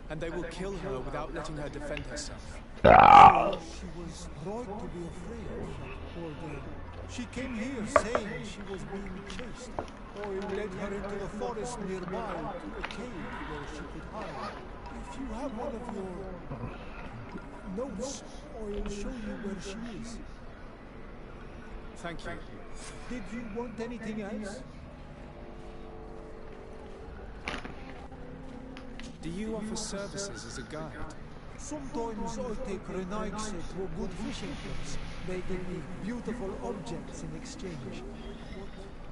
And they will kill her without letting her defend herself. She was right to be afraid of that poor girl. She came here saying she was being chased. I led her into the forest nearby to a cave where she could hide. If you have one of your notes, I'll show you where she is. Thank you. Did you want anything else? Do you offer services as a guide? Sometimes I take Renaigse to a good fishing place. They give me beautiful objects in exchange.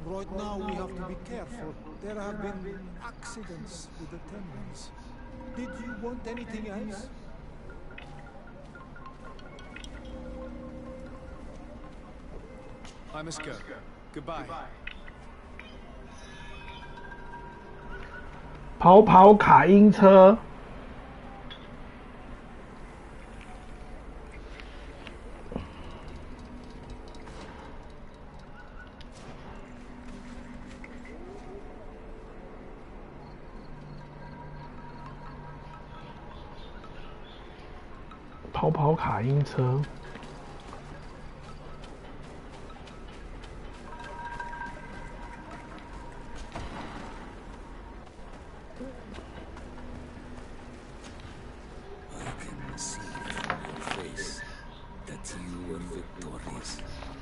But right now we have to be careful. There have been accidents with attendants. Did you want anything else? I must go. Goodbye. 跑跑卡丁车。跑跑卡丁车。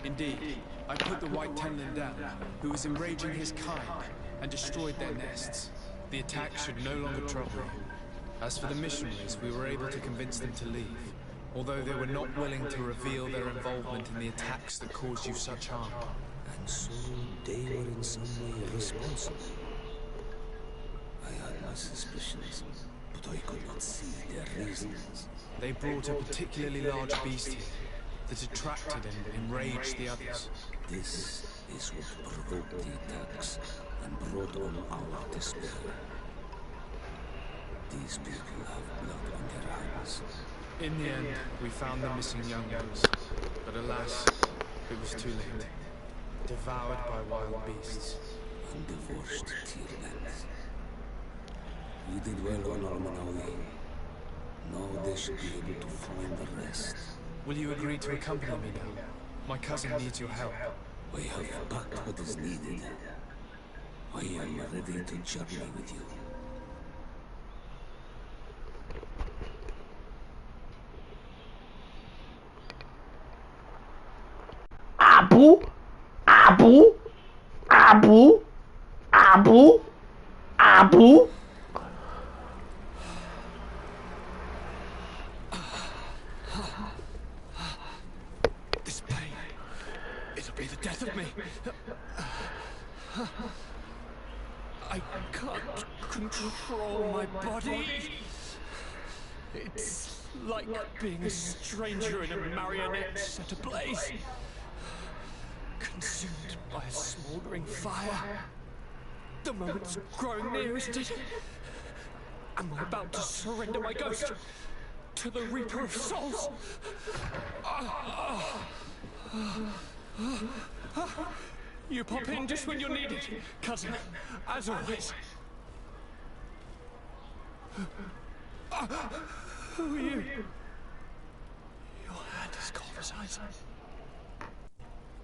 Indeed, I put the White Tenlin down, who was enraging his kind, and destroyed their nests. The attack should no longer trouble you. As for the missionaries, we were able to convince them to leave, although they were not willing to reveal their involvement in the attacks that caused you such harm. And so they were in some way responsible. I had my suspicions, but I could not see their reasons. They brought a particularly large beast here that attracted and enraged the others. This is what provoked the attacks and brought on our despair. These people have blood on their hands. In the end, we found the missing young ones, but alas, it was too late. Devoured by wild beasts. And divorced till ends. We did well on Almanawi. Now they should be able to find the rest. Will you agree to accompany me now? My cousin needs your help. I have backed what is needed. I am ready to journey with you. Abu, Abu, Abu, Abu, Abu. This pain, it'll be the death of me. I can't control my body. It's like being a stranger in a marionette set ablaze. Consumed by a smouldering fire. The moment's growing near, isn't it? Am I about to surrender my ghost to the Reaper of Souls? You pop in just when you're needed, cousin, as always. Who are you? Your hand is cold as ice.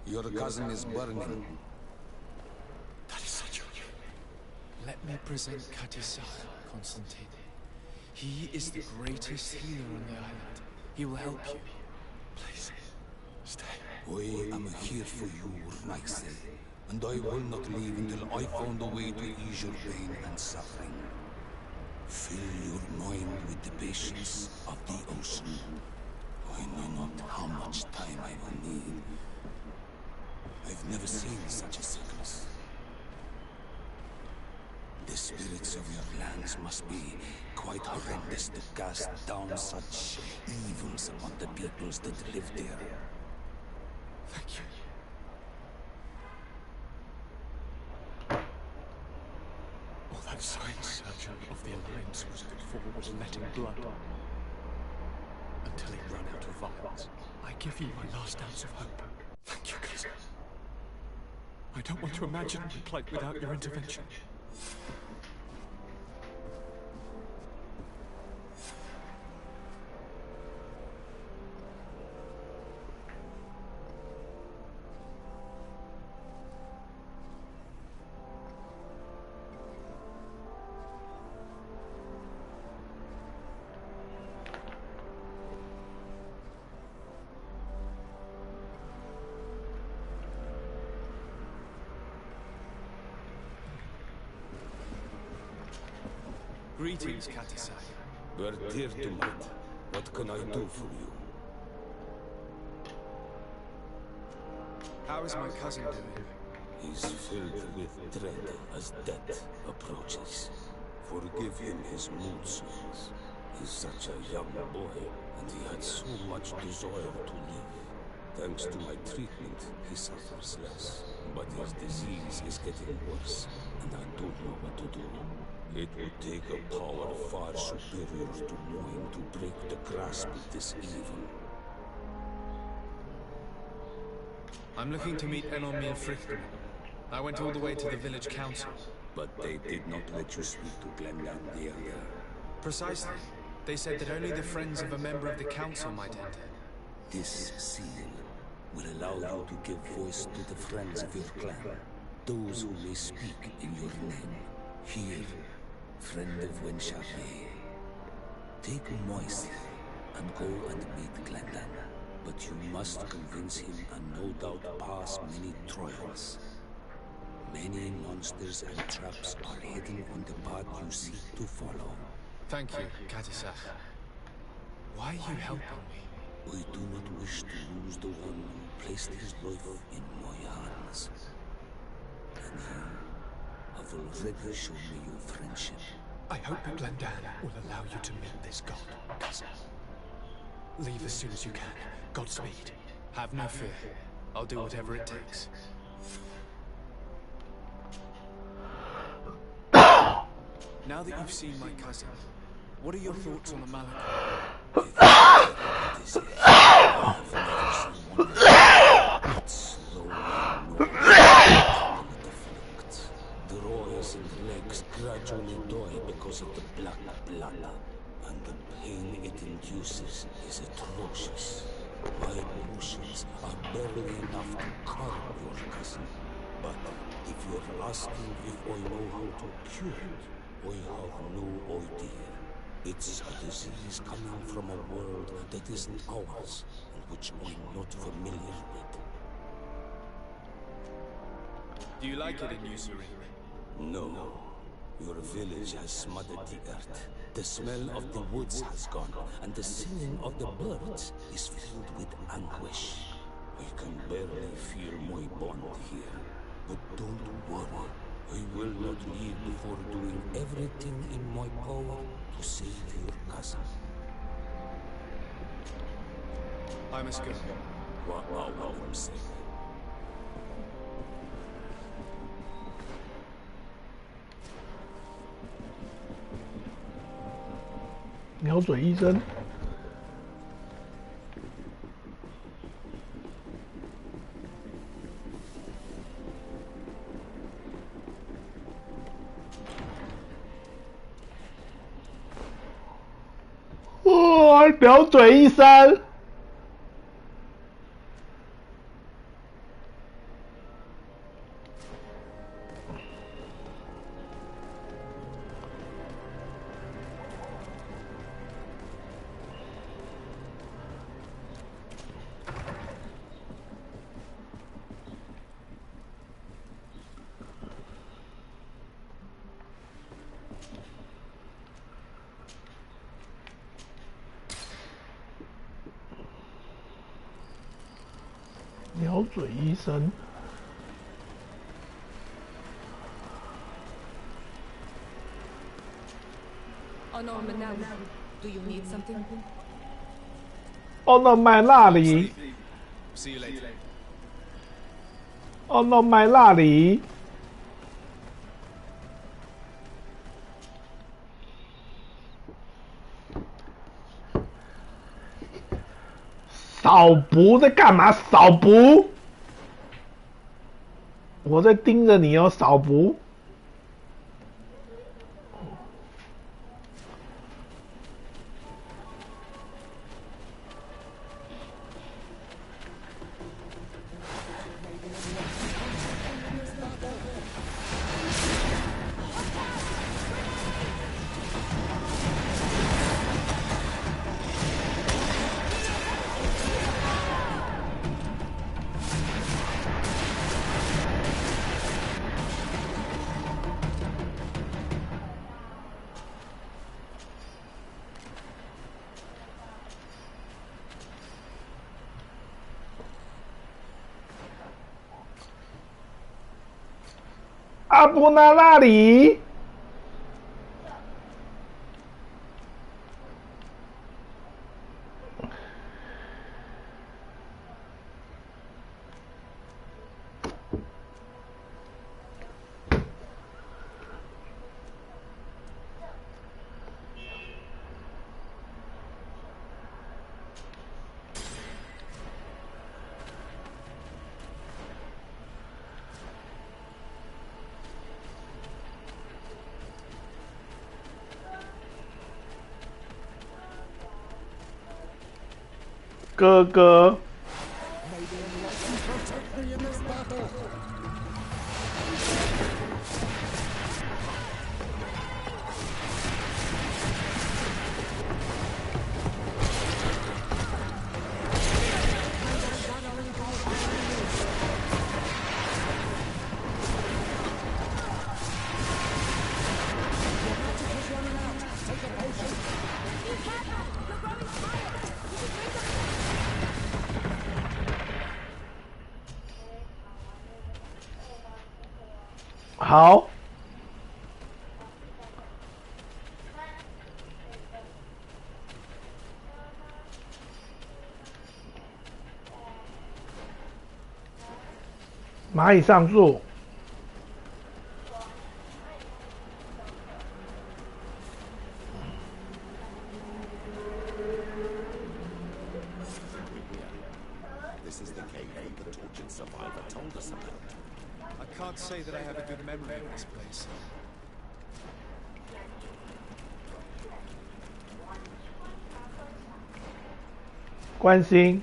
Your cousin is burning. That is such a... Let me present Katisar, Constantine. He is the greatest healer on the island. He will help you. Please, stay. I am here for you, Renaigse. and I will not leave until I found a way to ease your pain and suffering. Fill your mind with the patience of the ocean. I know not how much time I will need. I've never seen such a sickness. The spirits of your lands must be quite horrendous to cast down such evils upon the peoples that live there. Thank you. All that science surgeon of the Alliance was good for was letting blood. Until he ran out of vials. I give you my last ounce of hope. Thank you, cousin. I don't want to imagine my plight without your intervention. Greetings, Katisai. Dear to Matt, what can I do for you? How is my cousin doing? He's filled with dread as death approaches. Forgive him his mood swings. He's such a young boy, and he had so much desire to live. Thanks to my treatment, he suffers less. But his disease is getting worse, and I don't know what to do. It would take a power far superior to mine to break the grasp of this evil. I'm looking to meet Enormi and Frichten. I went all the way to the village council. But they did not let you speak to Glendan the Elder. Precisely. They said that only the friends of a member of the council might enter. This seal will allow you to give voice to the friends of your clan, those who may speak in your name. Here, friend of Wenchapier, take Moise and go and meet Glendan. But you must convince him and no doubt pass many trials. Many monsters and traps are hidden on the path you seek to follow. Thank you, Katisach. Why are you helping me? We do not wish to lose the one who placed his life in my hands. And you have already shown me your friendship. I hope that Glendan will allow you to meet this god, cousin. Leave as soon as you can. Godspeed. Have no fear. I'll do whatever it takes. Now that you've seen my cousin, what are your thoughts on the Malachite? The royals and legs gradually die because of the black blood, and the pain it induces is atrocious. My potions are barely enough to calm your cousin, but if you're asking if I know how to cure it, I have no idea. It's a disease coming from a world that isn't ours, and which I'm not familiar with. Do you like it in New Serene? No. Your village has smothered the earth. The smell of the woods has gone, and the singing of the birds is filled with anguish. I can barely feel my bond here. But don't worry. I will not leave before doing everything in my power to save your cousin. I must go. What I'm saying.鸟嘴医生。哇，鸟嘴医生。鸟嘴医生。Oh no, Manel. Do you need something? Oh no, my lolly. See you later. Oh no, my lolly. 扫补在干嘛？扫补！我在盯着你哦，扫补。阿布纳那里。哥哥。好，蚂蚁上树。This is the cave the tortured survivor told us about. I can't say that I have a good memory of this place. 关心。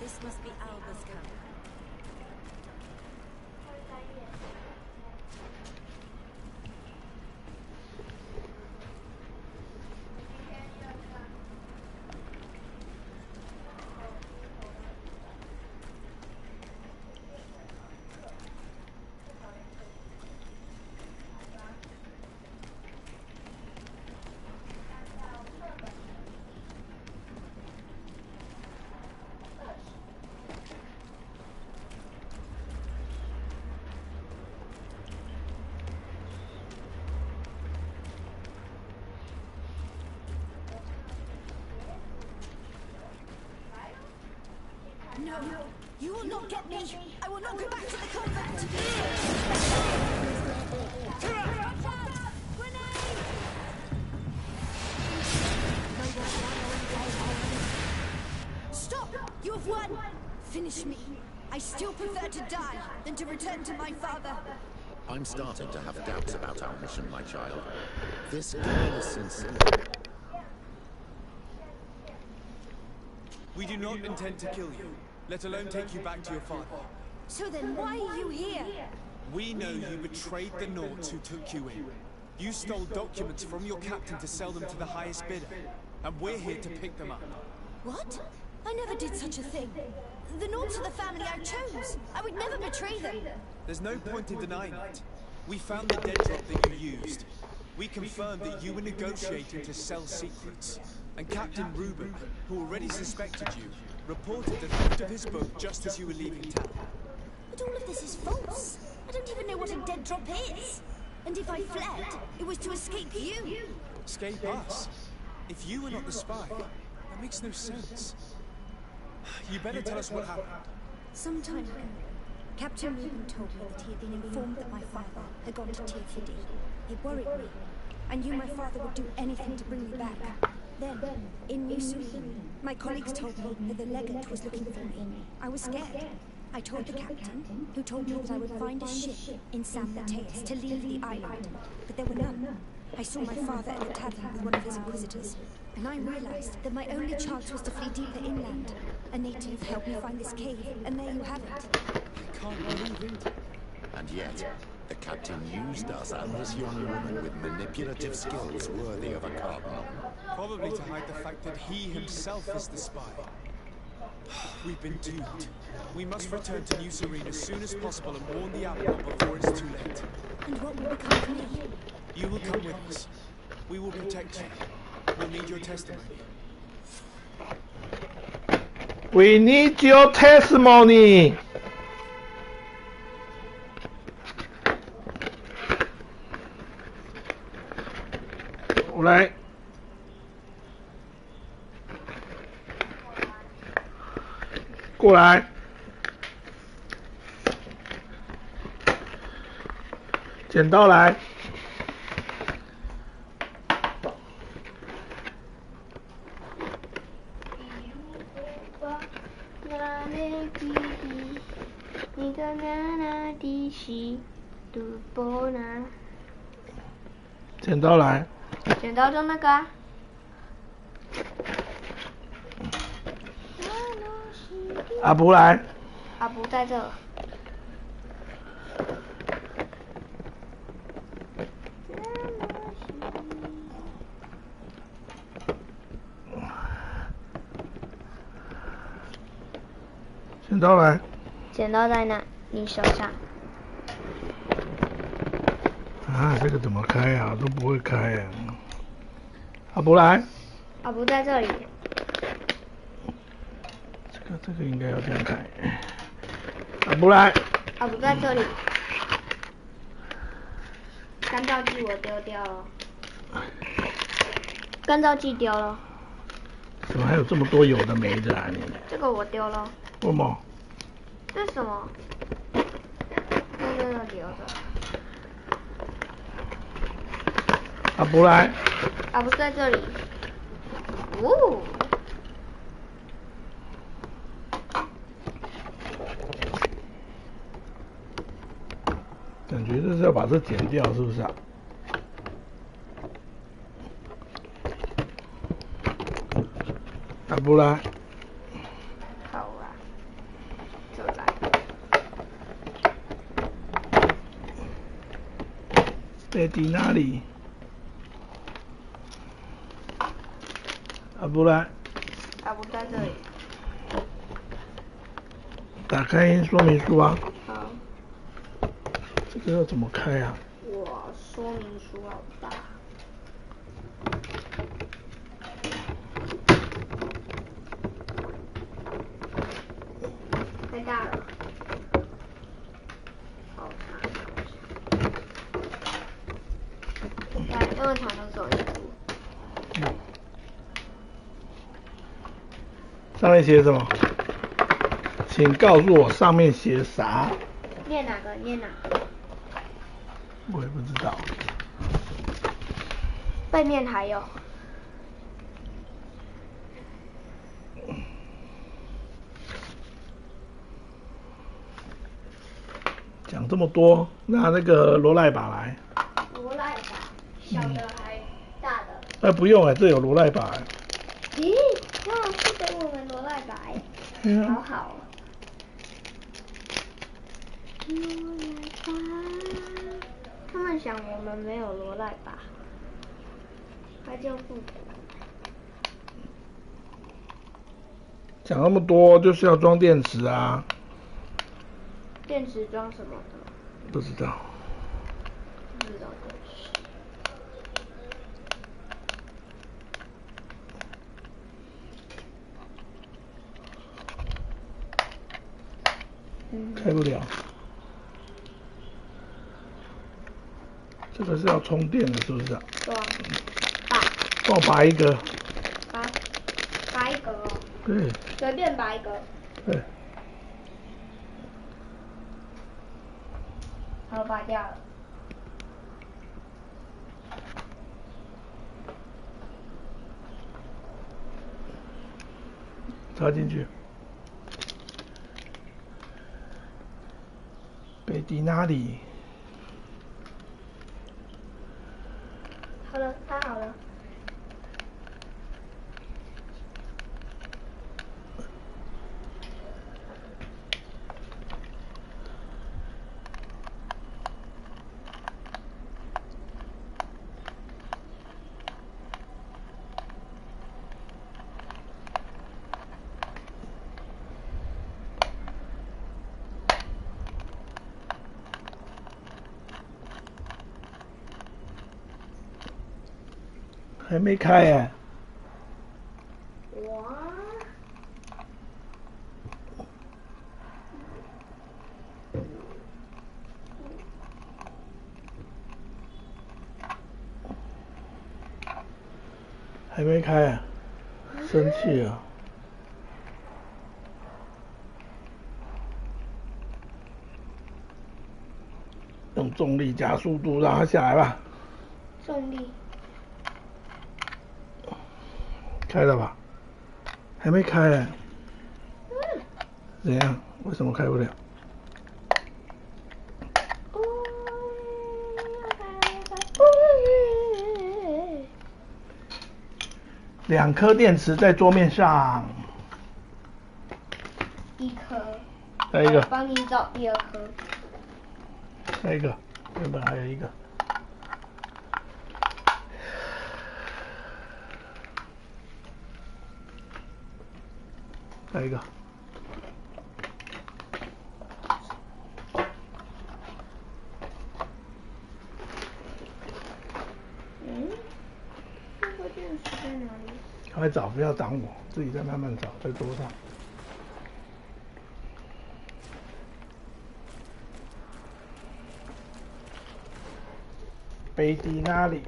This must be Alba's camp. You will not get me. I will not go back to the convent. Stop! You have won. Finish me. I still prefer to die than to return to my father. I'm starting to have doubts about our mission, my child. This girl is sincere. We do not intend to kill you, let alone take you back to your father. So then why are you here? We know you betrayed the Nauts who took you in. You stole documents from your captain to sell them to the highest bidder, and we're here to pick them up. What? I never did such a thing. The Nauts are the family I chose. I would never betray them. There's no point in denying it. We found the dead drop that you used. We confirmed that you were negotiating to sell secrets. And Captain Reuben, who already suspected you, reported the theft of his book just as you were leaving town. But all of this is false. I don't even know what a dead drop is. And if I fled, it was to escape you. Escape us? If you were not the spy, that makes no sense. You better tell us what happened. Some time ago, Captain Reuben told me that he had been informed that my father had gone to Teofidi. It worried me. I knew my father would do anything to bring me back. Then, in New Serene, my colleagues told me that the legate was looking for me. I was scared. I told the captain, who told me that I would find a ship in San Mateus to leave the island. But there were none. I saw my father at the tavern with one of his inquisitors, and I realized that my only chance was to flee deeper inland. A native helped me find this cave, and there you have it. I can't believe it. And yet, the captain used us and this young woman with manipulative skills worthy of a cardinal. Probably to hide the fact that he himself is the spy. We've been duped. We must return to New Serene as soon as possible and warn the Admiral before it's too late. And what will become of me? You will come with us. We will protect you. We'll need your testimony. We need your testimony. 我来。过来。剪刀来。剪刀来。剪刀就那个啊。阿布来。阿布在这。剪刀来。剪刀在那，你手上。啊，这个怎么开啊？都不会开啊。阿布来。阿布在这里。这个应该要这样开。阿布来。阿布在这里。干燥剂我丢掉了。干燥剂丢了。怎么还有这么多有的没的啊你？这个我丢了。为什么？这是什么？在这留着。阿布来。阿布在这里。哦。感觉这是要把这剪掉，是不是啊？阿布来。好啊，就来。在哪里？阿布来。阿布在这里。打开说明书啊。好。这个要怎么开啊？哇，说明书好大。太大了。好长。来，这么长的走一步。上面写什么？请告诉我上面写啥。念哪个？念哪个？我也不知道。背面还有。讲这么多，拿那个罗赖把来。罗赖把，小的还大的？不用这有罗赖把。咦，哇，是给我们罗赖把好好。罗赖把，他们想我们没有罗赖把，他就不给。讲那么多就是要装电池啊。电池装什么的？不知道。不知道电池。开不了。这个是要充电的，是不是啊？对啊。帮我拔一个。拔一个哦。对。随便拔一个。对。好，拔掉了。插进去。贝蒂哪里？好了，插好了。还没开哇！还没开生气啊！用重力加速度让它下来吧。重力。开了吧？还没开怎样？为什么开不了？2颗电池在桌面上。1颗。再一个。帮你找第2颗。再一个，原本还有一个。再一个。这个电池在哪里？快找，不要挡我，自己再慢慢找，在桌上。贝蒂哪里？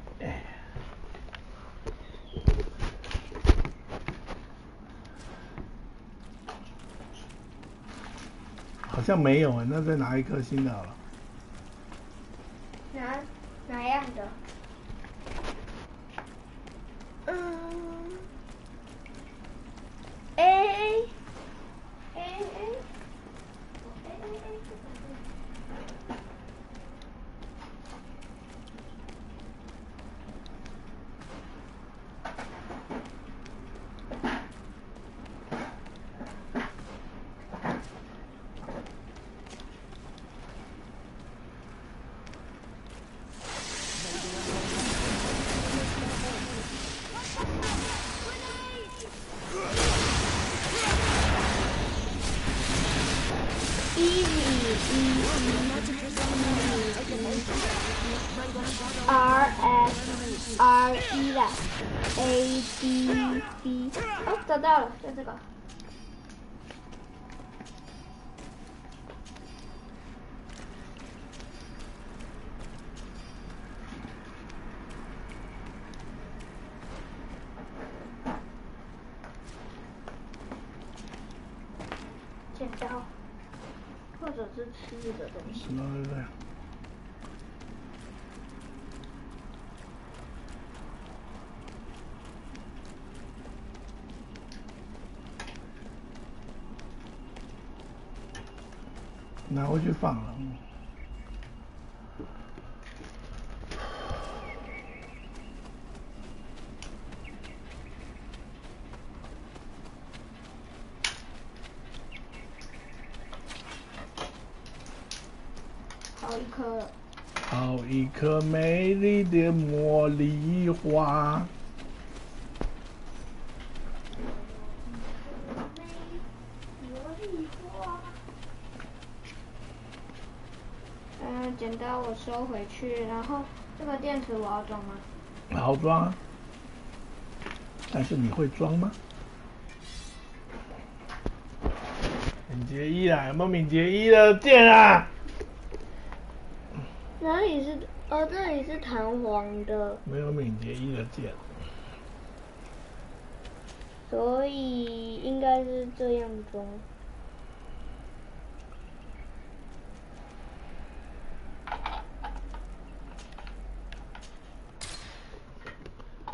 好像没有那再拿1颗新的好了。哪样的？R1啦 ，A B B， 哦，找到了，就这个。剪刀，或者是吃的东西。什么对不对？拿回去放了。好一颗了。好一颗美丽的茉莉花。剪刀我收回去，然后这个电池我要装吗？好装啊，但是你会装吗？敏捷一啦，有没有敏捷一的键啊？哪里是？哦，这里是弹簧的。没有敏捷一的键。所以应该是这样装。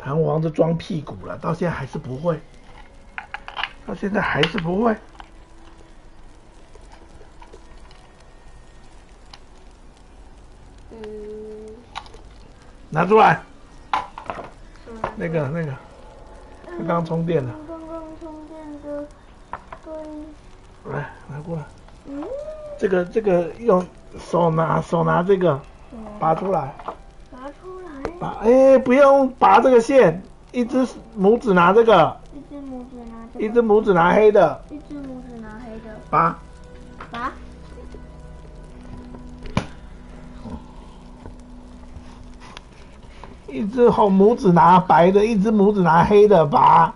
弹簧是装屁股了，到现在还是不会，到现在还是不会。拿出来。那个，刚刚充电的。刚刚充电的，对。来，拿过来。这个用手拿这个，拔出来。拔出来。不用拔这个线，一只拇指拿这个。一只拇指拿这个。一只拇指拿黑的。一只拇指拿黑的。拔。一只红拇指拿白的，一只拇指拿黑的，拔。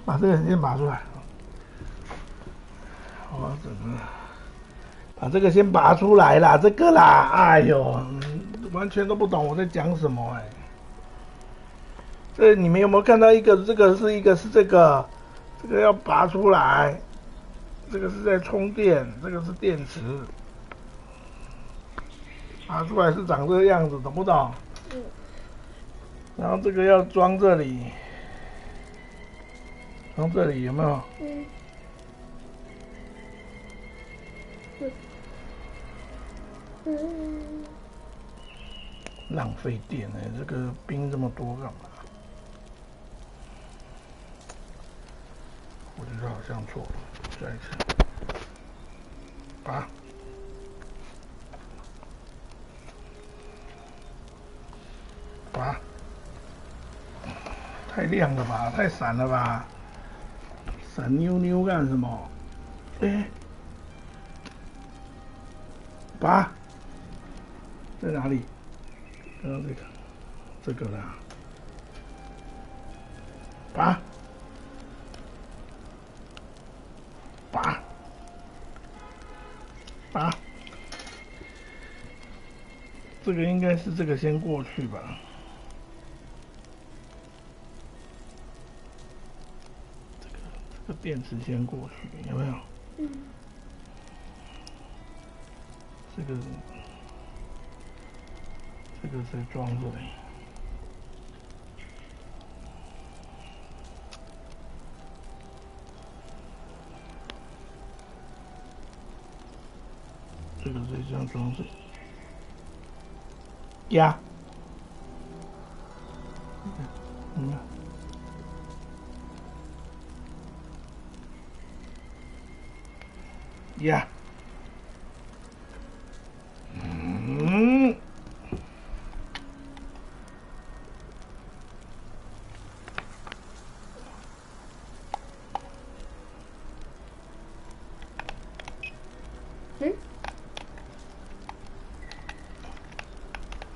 把这个先拔出来。我整个把这个先拔出来啦，这个啦，哎呦，完全都不懂我在讲什么哎。这你们有没有看到一个？这个是这个要拔出来，这个是在充电，这个是电池，拔出来是长这个样子，懂不懂？然后这个要装这里，装这里有没有？浪费电哎，这个冰这么多干嘛？我觉得好像错了，再一次，拔，太亮了吧，太闪了吧，闪妞妞干什么？拔，在哪里？刚刚这个啦，拔。这个应该是这个先过去吧。这个电池先过去，有没有？这个再装这里。这个再这样装这里。压，压，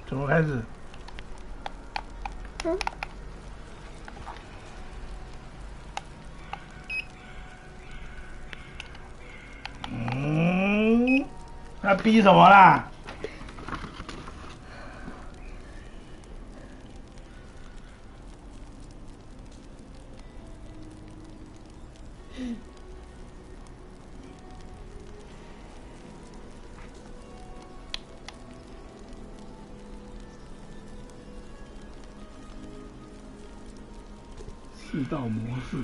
怎么开始？他逼什么啦？4道模式。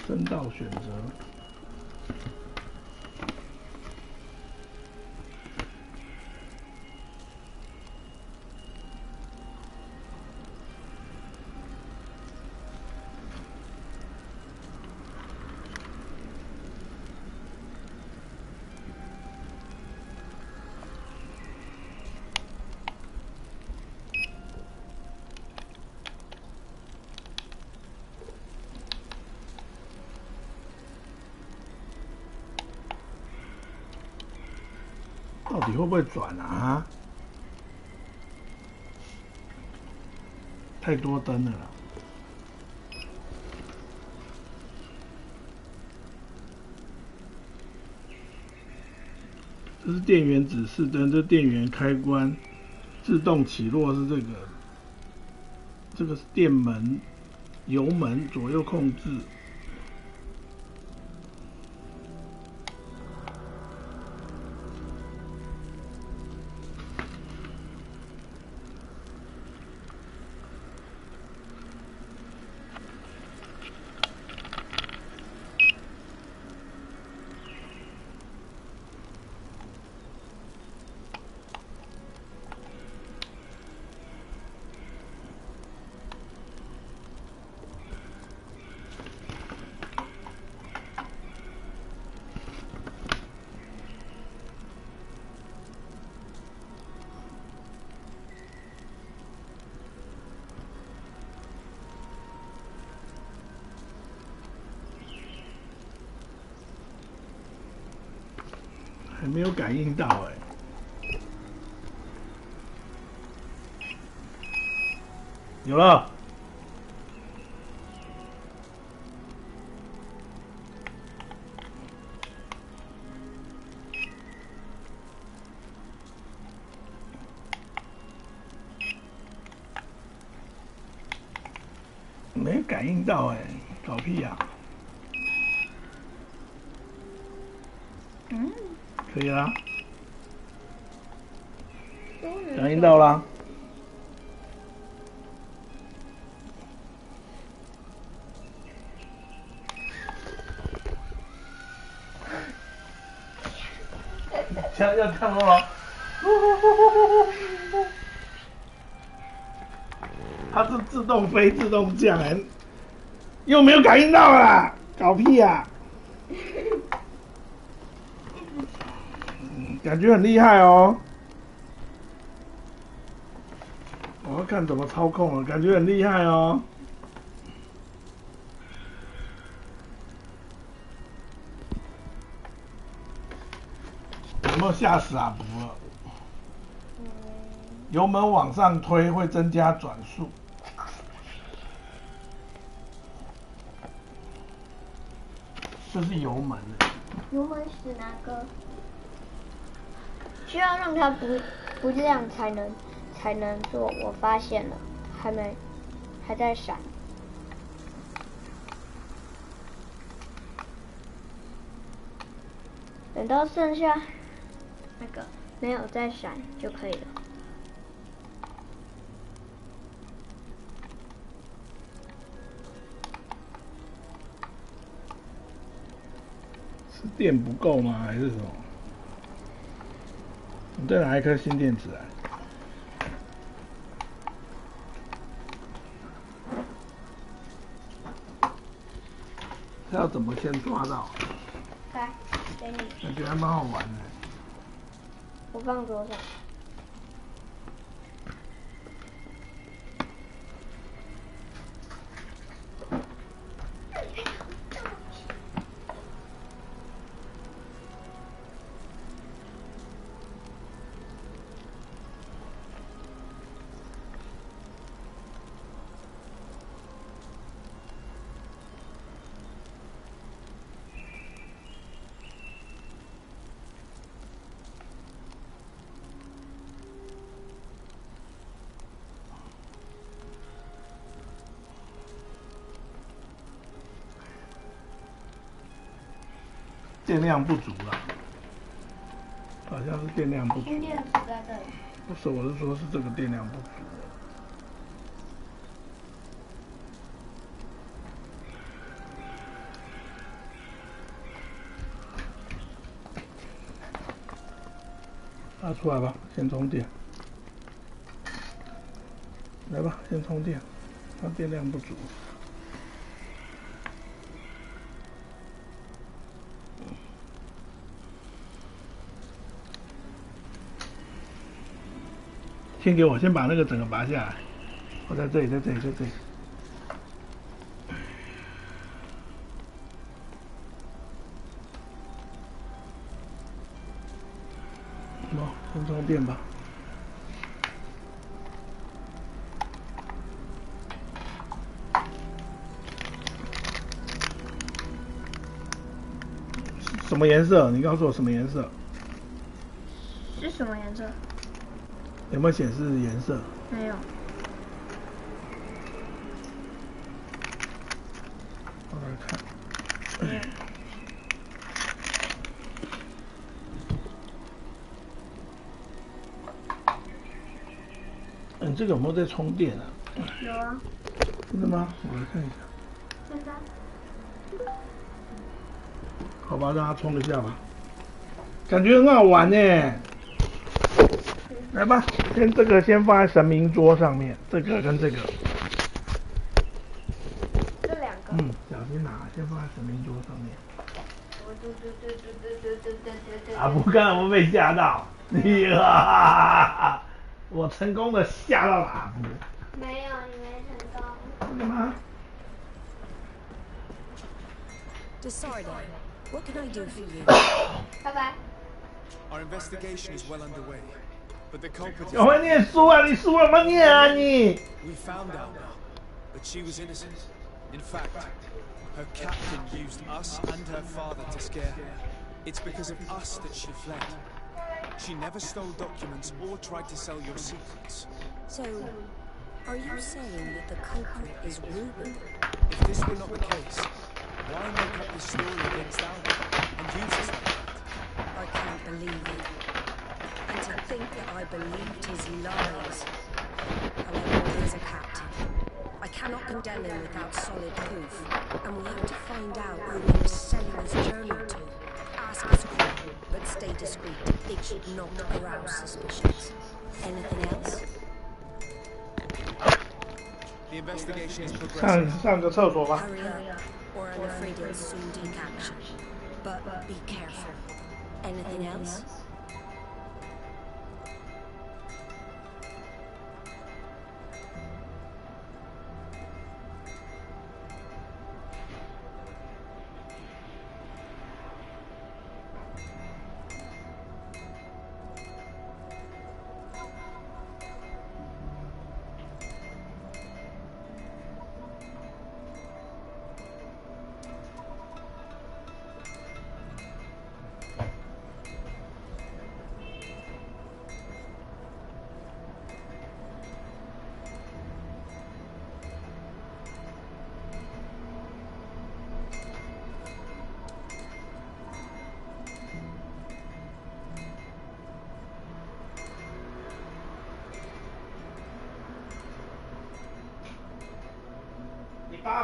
3道选择。到底会不会转啊？太多灯了啦！这是电源指示灯，这电源开关，自动起落是这个，这个是电门、油门左右控制。还没有感应到有了，没感应到搞屁呀！可以啦，感应到啦。现在要降落了，它是自动飞、自动降又没有感应到啦，搞屁呀！感觉很厉害哦，我要看怎么操控了，感觉很厉害哦。有没有吓死阿伯了？油门往上推会增加转速。这是油门的。油门是哪个？需要让它不亮才能做。我发现了，还在闪。等到剩下那个没有再闪就可以了。是电不够吗？还是什么？你再拿一颗新电池来。这要怎么先抓到？来，给你。感觉还蛮好玩的。我放桌上。电量不足了，好像是电量不足。充电池在这里。不是，我是说是这个电量不足。拿出来吧，先充电。来吧，先充电，它电量不足。先给我，先把那个整个拔下来。我在这里，在这里，在这里。好，先充电吧。什么颜色？你告诉我什么颜色？是什么颜色？有没有显示颜色？没有。我来看。你这个有没有在充电啊？有啊。真的吗？我来看一下。现在。好吧，让它充一下吧。感觉很好玩呢。来吧，这个先放在神明桌上面，这个跟这个。这两个。小心拿，先放在神明桌上面。阿布刚才我被吓到，我成功的吓到了阿布。没有，你没成功。真的吗？ Decide. What can I do for you? Bye bye. Our investigation is well underway, but the culprit. 我会念书啊，你书怎么念啊你？ We found out now, but she was innocent. In fact, her captain used us and her father to scare her. It's because of us that she fled. She never stole documents or tried to sell your secrets. So, are you saying that the culprit is Reuben? If this were not the case, why make up this story against Albert and use us like that? I can't believe it. And to think that I believed his lies. However, he's a captain. I cannot condemn him without solid proof. And we have to find out who he was selling his journal to. Ask his crew, but stay discreet. It should not arouse suspicions. Anything else? The investigation is progressing. Hurry up, or I'm afraid it'll soon take action. But be careful. Anything else?8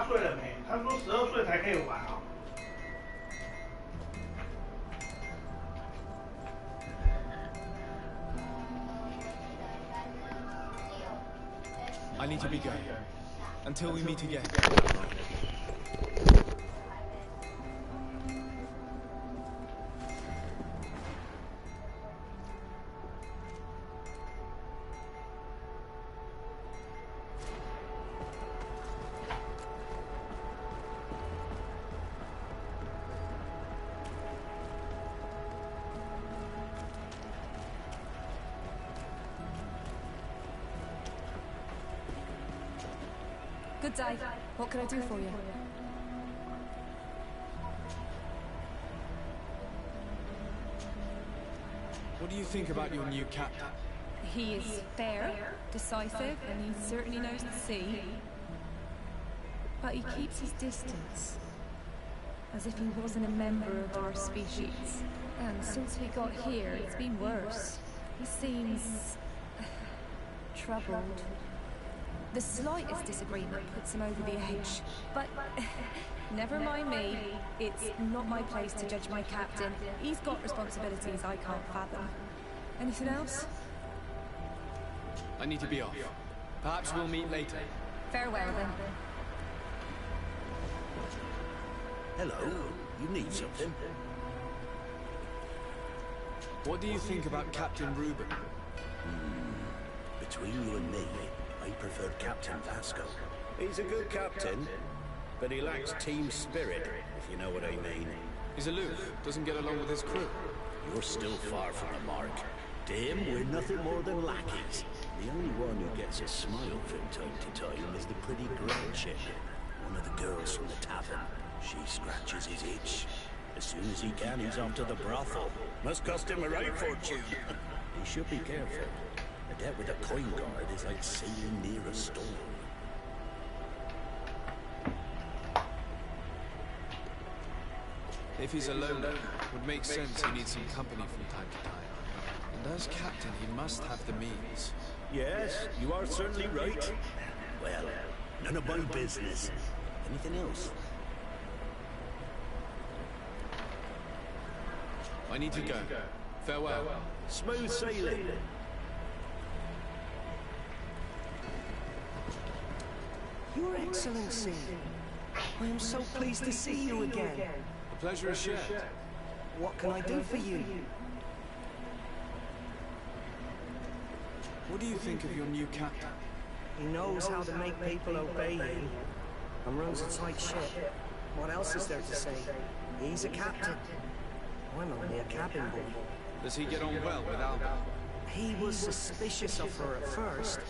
岁了没？他说12岁才可以玩啊。I need to be going. Until we meet again. Good day. What can I do for you? What do you think about your new captain? He is fair, decisive, and he certainly knows the sea. But he keeps his distance. as if he wasn't a member of our species. And since we got here, it's been worse. He seems troubled. The slightest disagreement puts him over the edge. But never mind me. It's not my place to judge my captain. He's got responsibilities I can't fathom. Anything else? I need to be off. Perhaps we'll meet later. Farewell, then. Hello, you need something? What do you think about Captain Reuben? Between you and me, I prefer Captain Vasco. He's a good captain, but he lacks team spirit, if you know what I mean. He's aloof, doesn't get along with his crew. You're still far from the mark. To him, we're nothing more than lackeys. The only one who gets a smile from time to time is the pretty grey chick, one of the girls from the tavern. She scratches his itch. As soon as he can, he's off to the brothel. Must cost him a right fortune. He should be careful. A debt with a coin guard is like sailing near a storm. If he's a loner, it would make sense he needs some company from time to time. And as captain, he must have the means. Yes, you are certainly right. Well, none of my business. Anything else? I need to go. Farewell. Smooth sailing. Your Excellency, I am so pleased to see you again. The pleasure is shared. What can I do for you? What do you think of your new captain? He knows how to make people obey him, and runs a tight ship. What else is there to say? He's a captain. I'm only a cabin boy. Does he get on well with Alba? He was suspicious of her at first,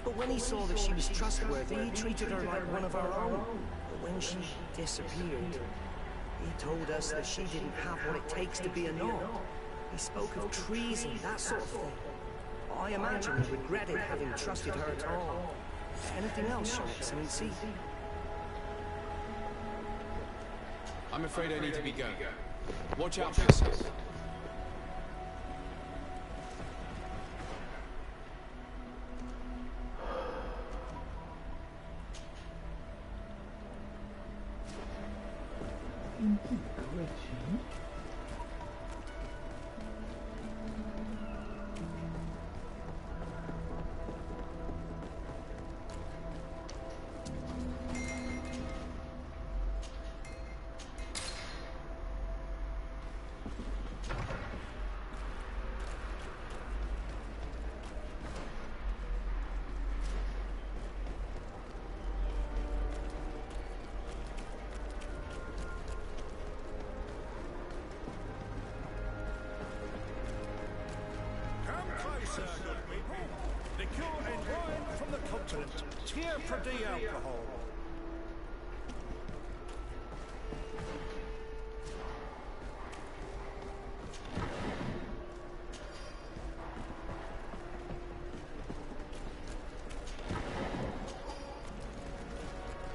but when he saw that she was trustworthy, he treated her like one of our own. But when she disappeared, he told us that she didn't have what it takes to be a Nord. He spoke of treason, that sort of thing. I imagine he regretted having trusted her at all. Anything else, Your Excellency? I'm afraid I need to be going. Watch out for yourself. Liqueur and wine from the continent. Tier Pradi alcohol.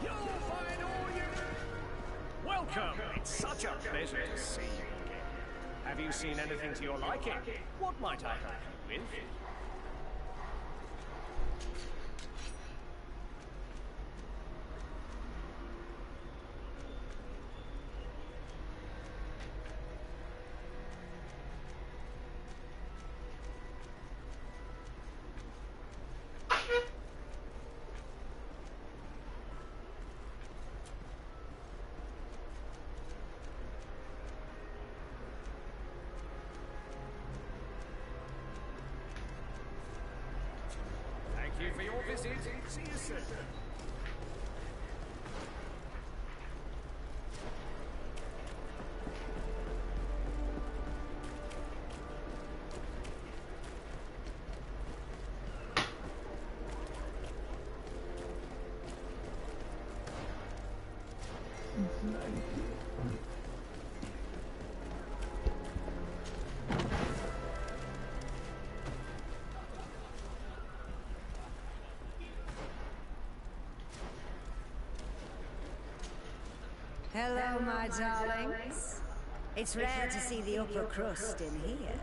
You'll find all you... Welcome. It's such a pleasure to see you again. Have you seen anything to your liking? What might I help you with? Thank you for your visit. See you soon. Hello, my darlings. It's rare to see the upper crust in here.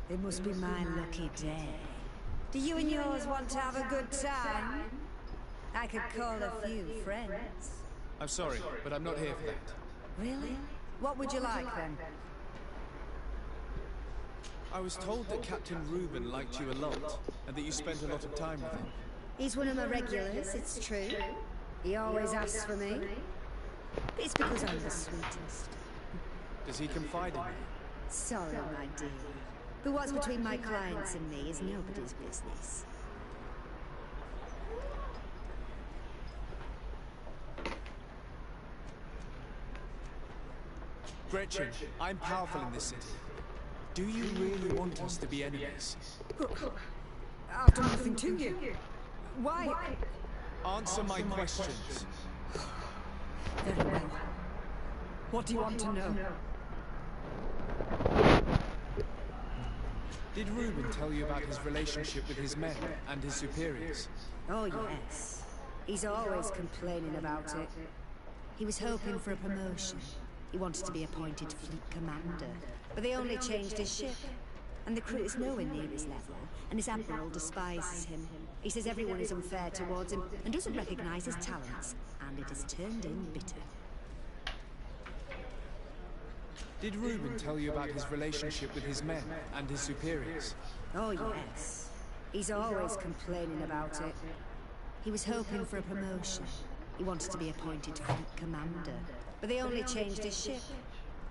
It must be my lucky day. Do you and yours want to have a good time? I could call a few friends. I'm sorry, but I'm not here for that. Really? What would you like, then? I was told that Captain Reuben liked you a lot, and that you spent a lot of time with him. He's one of my regulars, it's true. He always asks for me. But it's because I'm the sweetest. Does he confide in you? Sorry, my dear. But what's between my clients and me is nobody's business. Gretchen, I'm powerful in this city. Do you really want us to be enemies? I've done nothing to you. Why? Answer my questions. Very well. What do you want to know? Did Reuben tell you about his relationship with his men and his superiors? Oh, yes. He's always complaining about it. He was hoping for a promotion. He wanted to be appointed fleet commander, but they only changed his ship. And the crew is nowhere near his level, and his admiral despises him. He says everyone is unfair towards him, and doesn't recognize his talents, and it has turned him bitter. Did Reuben tell you about his relationship with his men and his superiors? Oh, yes. He's always complaining about it. He was hoping for a promotion. He wanted to be appointed fleet commander, but they only changed his ship.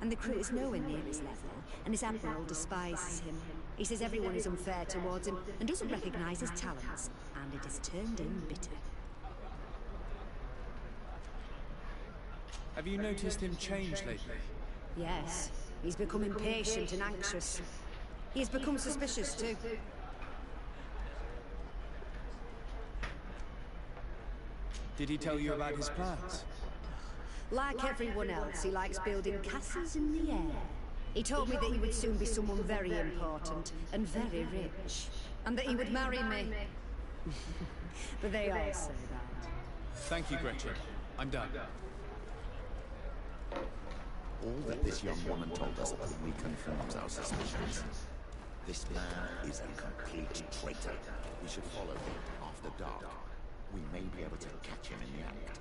And the crew is nowhere near his level, and his admiral despises him. He says everyone is unfair towards him, and doesn't recognize his talents, and it has turned him bitter. Have you noticed him change lately? Yes, he's become impatient and anxious. He has become suspicious too. Did he tell you about his plans? Like everyone else, he likes building castles in the air. He told me that he would soon be someone very important and very rich, and that he would marry me. But they all say that. Thank you, Gretchen. I'm done. All that this young woman told us only confirms our suspicions. This man is a complete traitor. We should follow him after dark. We may be able to catch him in the act.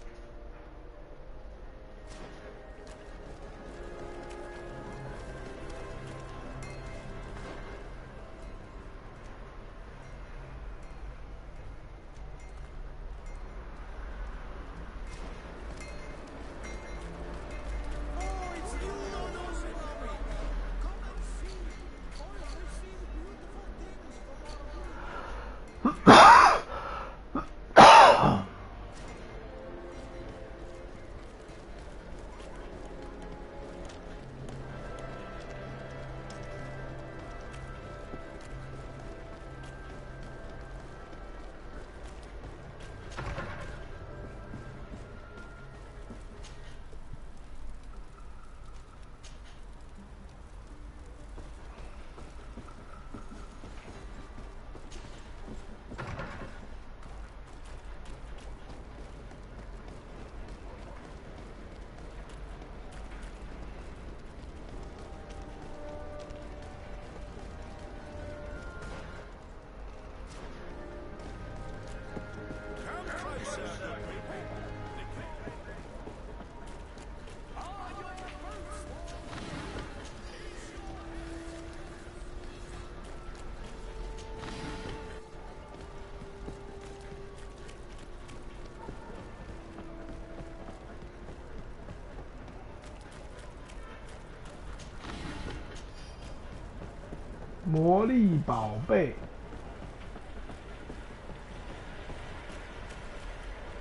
魔力宝贝。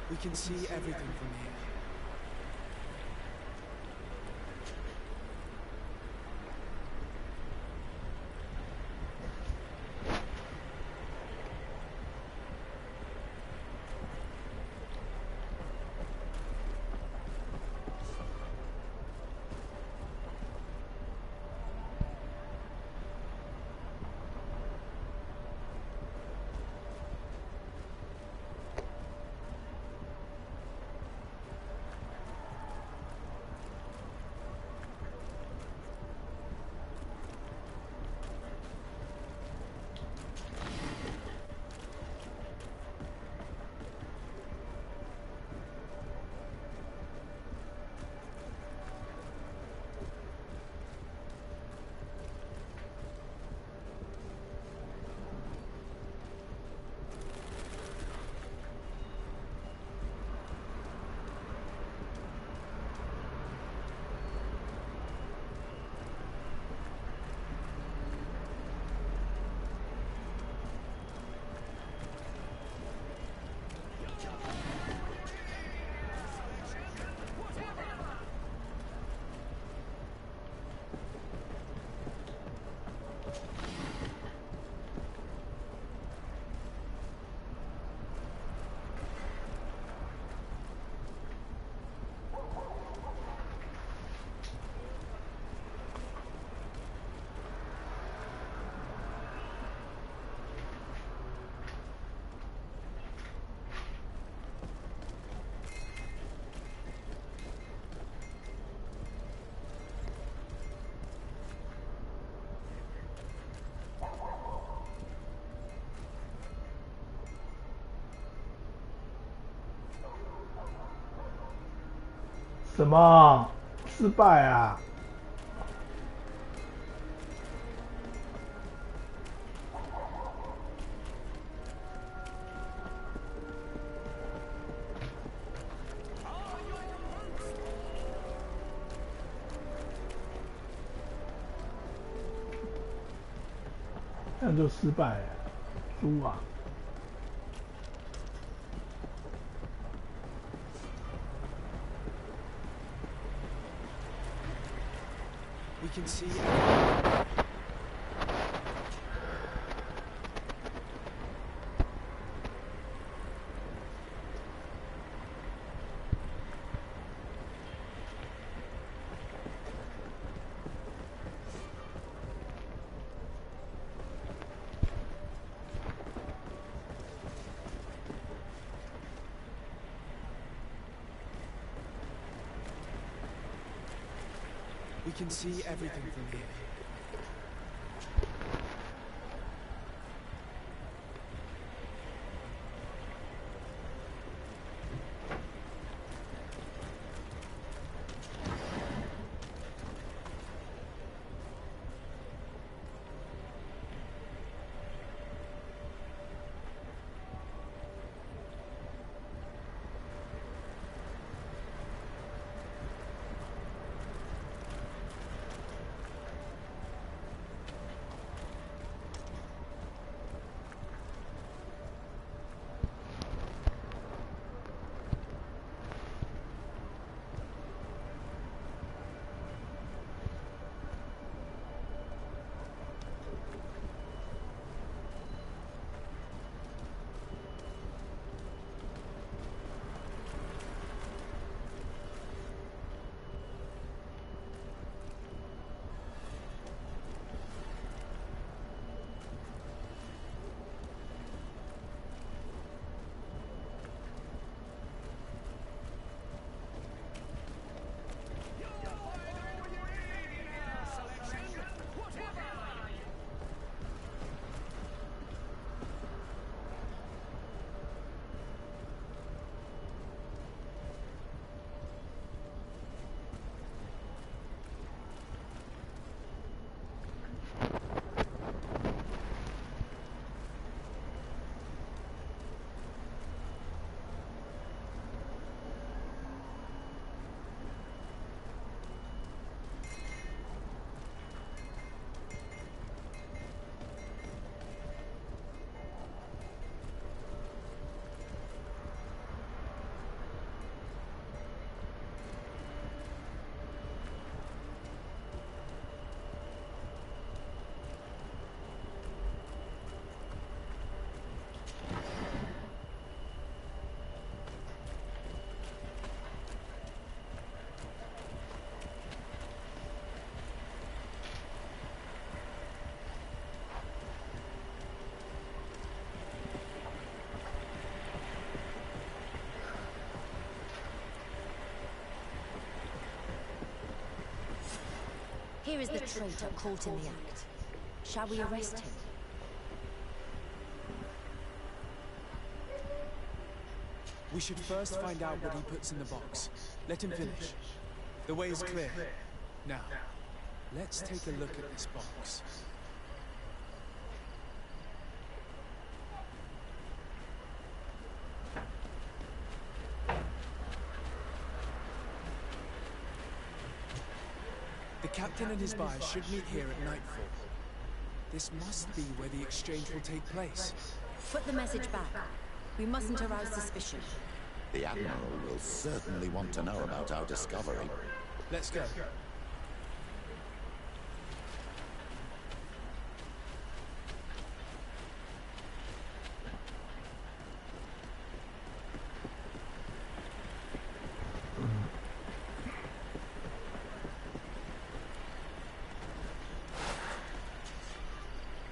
We can see everything from here. 什么失败啊？这样就失败了，猪啊！ We can see. We can see everything from here. Here is the traitor caught in the act. Shall we arrest him? We should first find out what he puts in the box. Let him finish. The way is clear. Now, let's take a look at this box. The captain and his buyers should meet here at nightfall. This must be where the exchange will take place. Put the message back. We mustn't arouse suspicion. The Admiral will certainly want to know about our discovery. Let's go.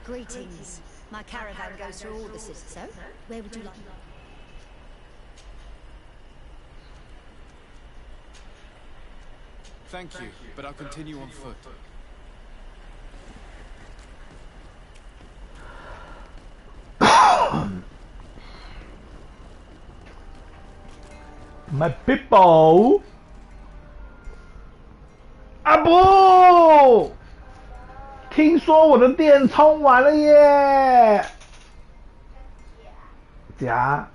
Greetings. My caravan goes through all the cities, so where would you like? Thank you, but I'll continue on foot. My people. 不！听说我的电充完了耶！夹。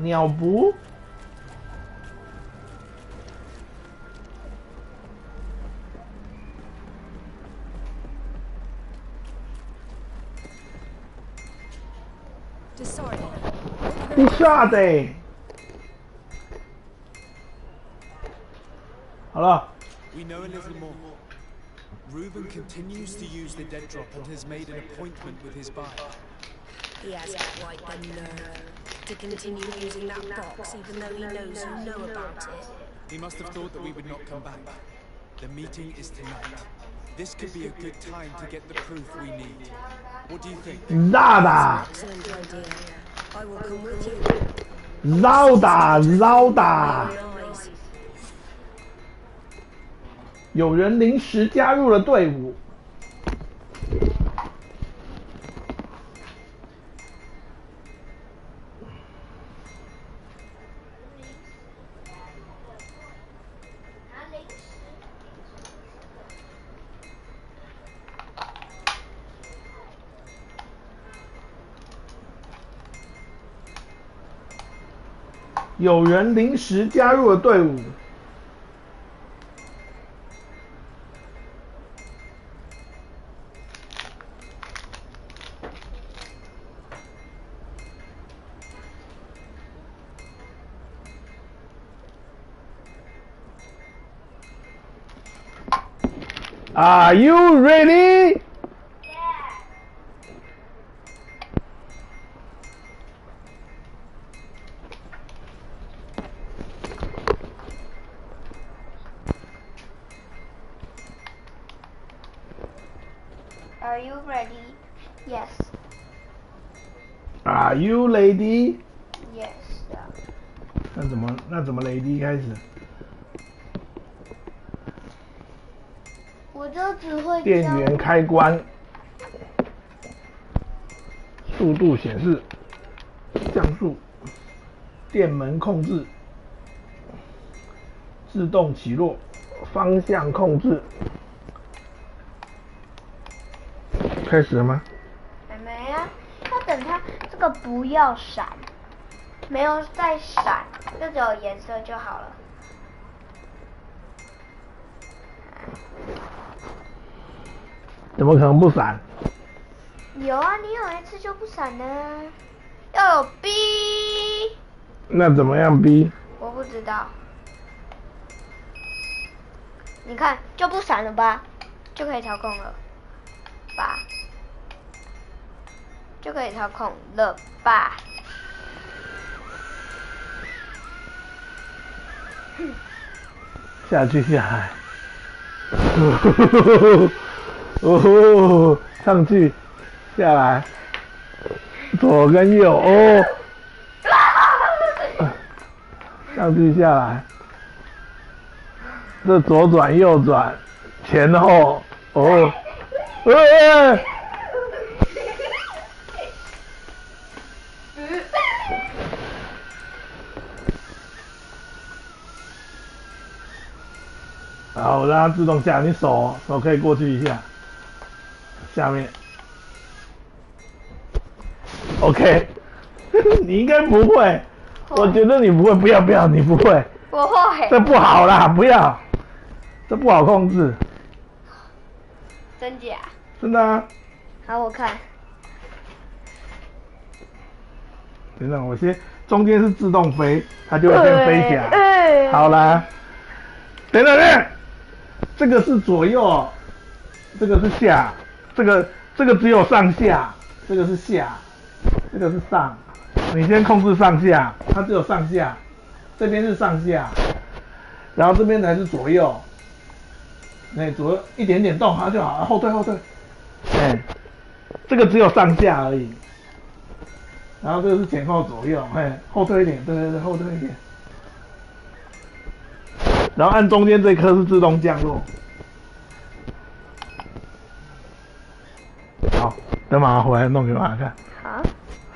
鸟不？地下的。好了。We know a little more. Reuben continues to use the dead drop and has made an appointment with his buyer. He has quite the nerve to continue using that box even though he knows you know about it. He must have thought that we would not come back. The meeting is tonight. This could be a good time to get the proof we need. What do you think? Zada! Excellent idea. I will come with you. Zada! 有人临时加入了队伍。有人临时加入了队伍。Are you ready? Are you ready? Yes. Are you lady? Yes. 那怎么 lady 开始？我就只会电源开关，速度显示，降速，电门控制，自动起落，方向控制。开始了吗？还没啊，要等它这个不要闪，没有再闪，就只有颜色就好了。怎么可能不闪？有啊，你有一次就不闪的，要有 B。那怎么样 B？ 我不知道。你看就不闪了吧，就可以操控了吧？就可以操控了吧？下来。哦，上去，下来，左跟右哦。上去下来，这左转右转，前后，哦，好，我让它自动下，你手可以过去一下，下面 ，OK， 你应该不会，我觉得你不会，不要，你不会，我会，这不好啦，不要，这不好控制，真假？真的啊。好，我看，等等，我先中间是自动飞，它就会先飞起来，好啦，等等，这个是左右，这个是下，这个只有上下，这个是下，这个是上，你先控制上下，它只有上下，这边是上下，然后这边才是左右，左右一点点动它就好了，后退，这个只有上下而已，然后这个是前后左右，后退一点，对，后退一点。然后按中间这颗是自动降落。好，等妈妈回来弄给妈妈看。好。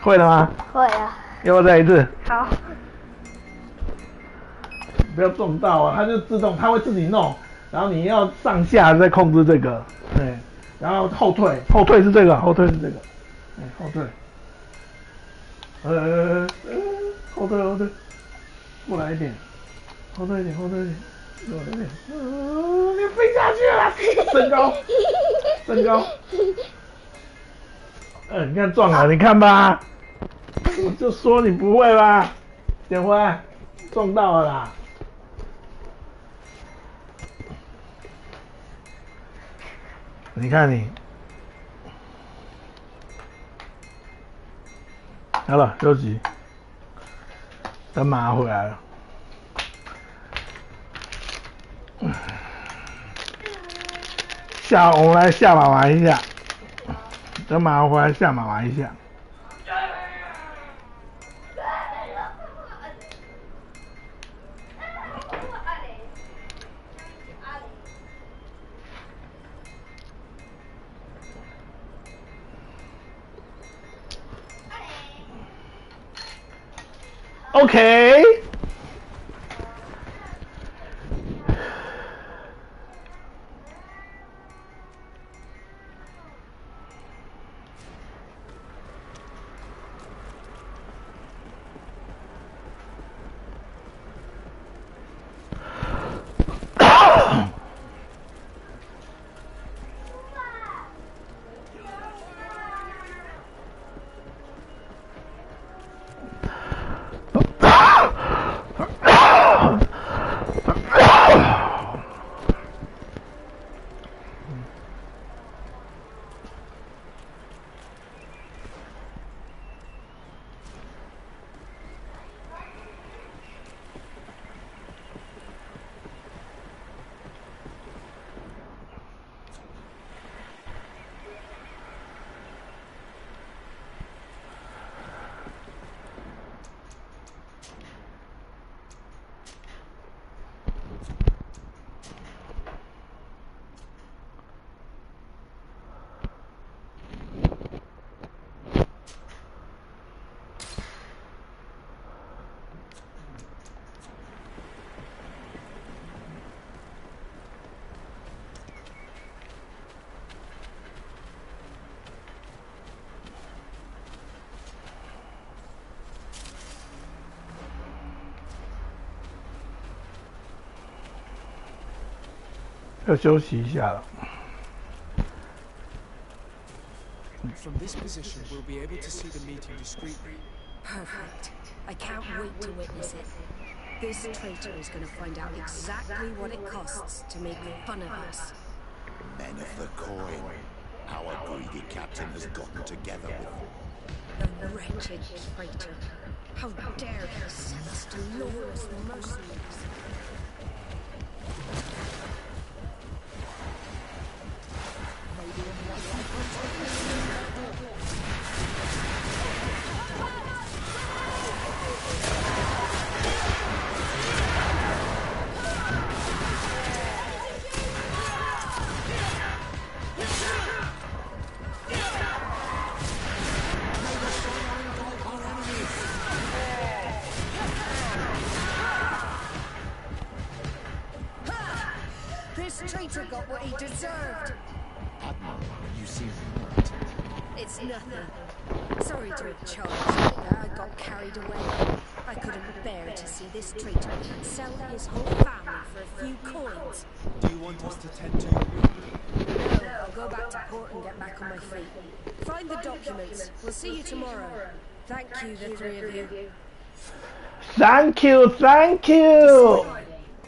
会了吗？会啊。要不要再一次？好。不要撞到啊，它就自动，它会自己弄。然后你要上下再控制这个，然后后退是这个，后退，后退，过来一点，后退一点，你飞下去了，升高，你看撞了，你看吧，我就说你不会吧，点回来，撞到了啦。你看你，好了，休息，等马回来了。我们来吓妈妈一下，等马回来吓妈妈一下。OK。要休息一下了。From this position, we'll be able to see the meeting discreetly. Perfect. I can't wait to witness it. This traitor is going to find out exactly what it costs to make fun of us. Men of the coin. Our greedy captain has gotten together with The wretched traitor. How dare he sell us to lawless mercenaries? he deserved. Admiral, you seem hurt. It's nothing. Sorry to have charged, but I got carried away. I couldn't bear to see this traitor sell his whole family for a few coins. Do you want us to tend to your wound? No, I'll go back to port and get back on my feet. Find the documents. We'll see you tomorrow. Thank you, the three of you. Thank you, thank you.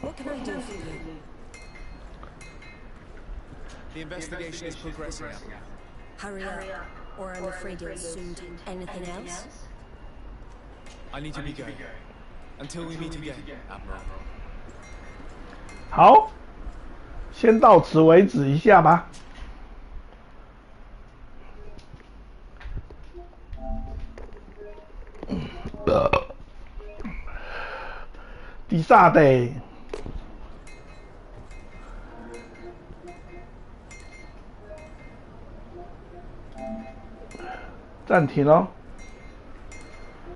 What can I do for you? The investigation is progressing. Hurry up, or I'm afraid it'll soon take. Anything else? I need to be going. Until we meet again, Admiral. 好，先到此为止一下吧。第三题，暂停咯。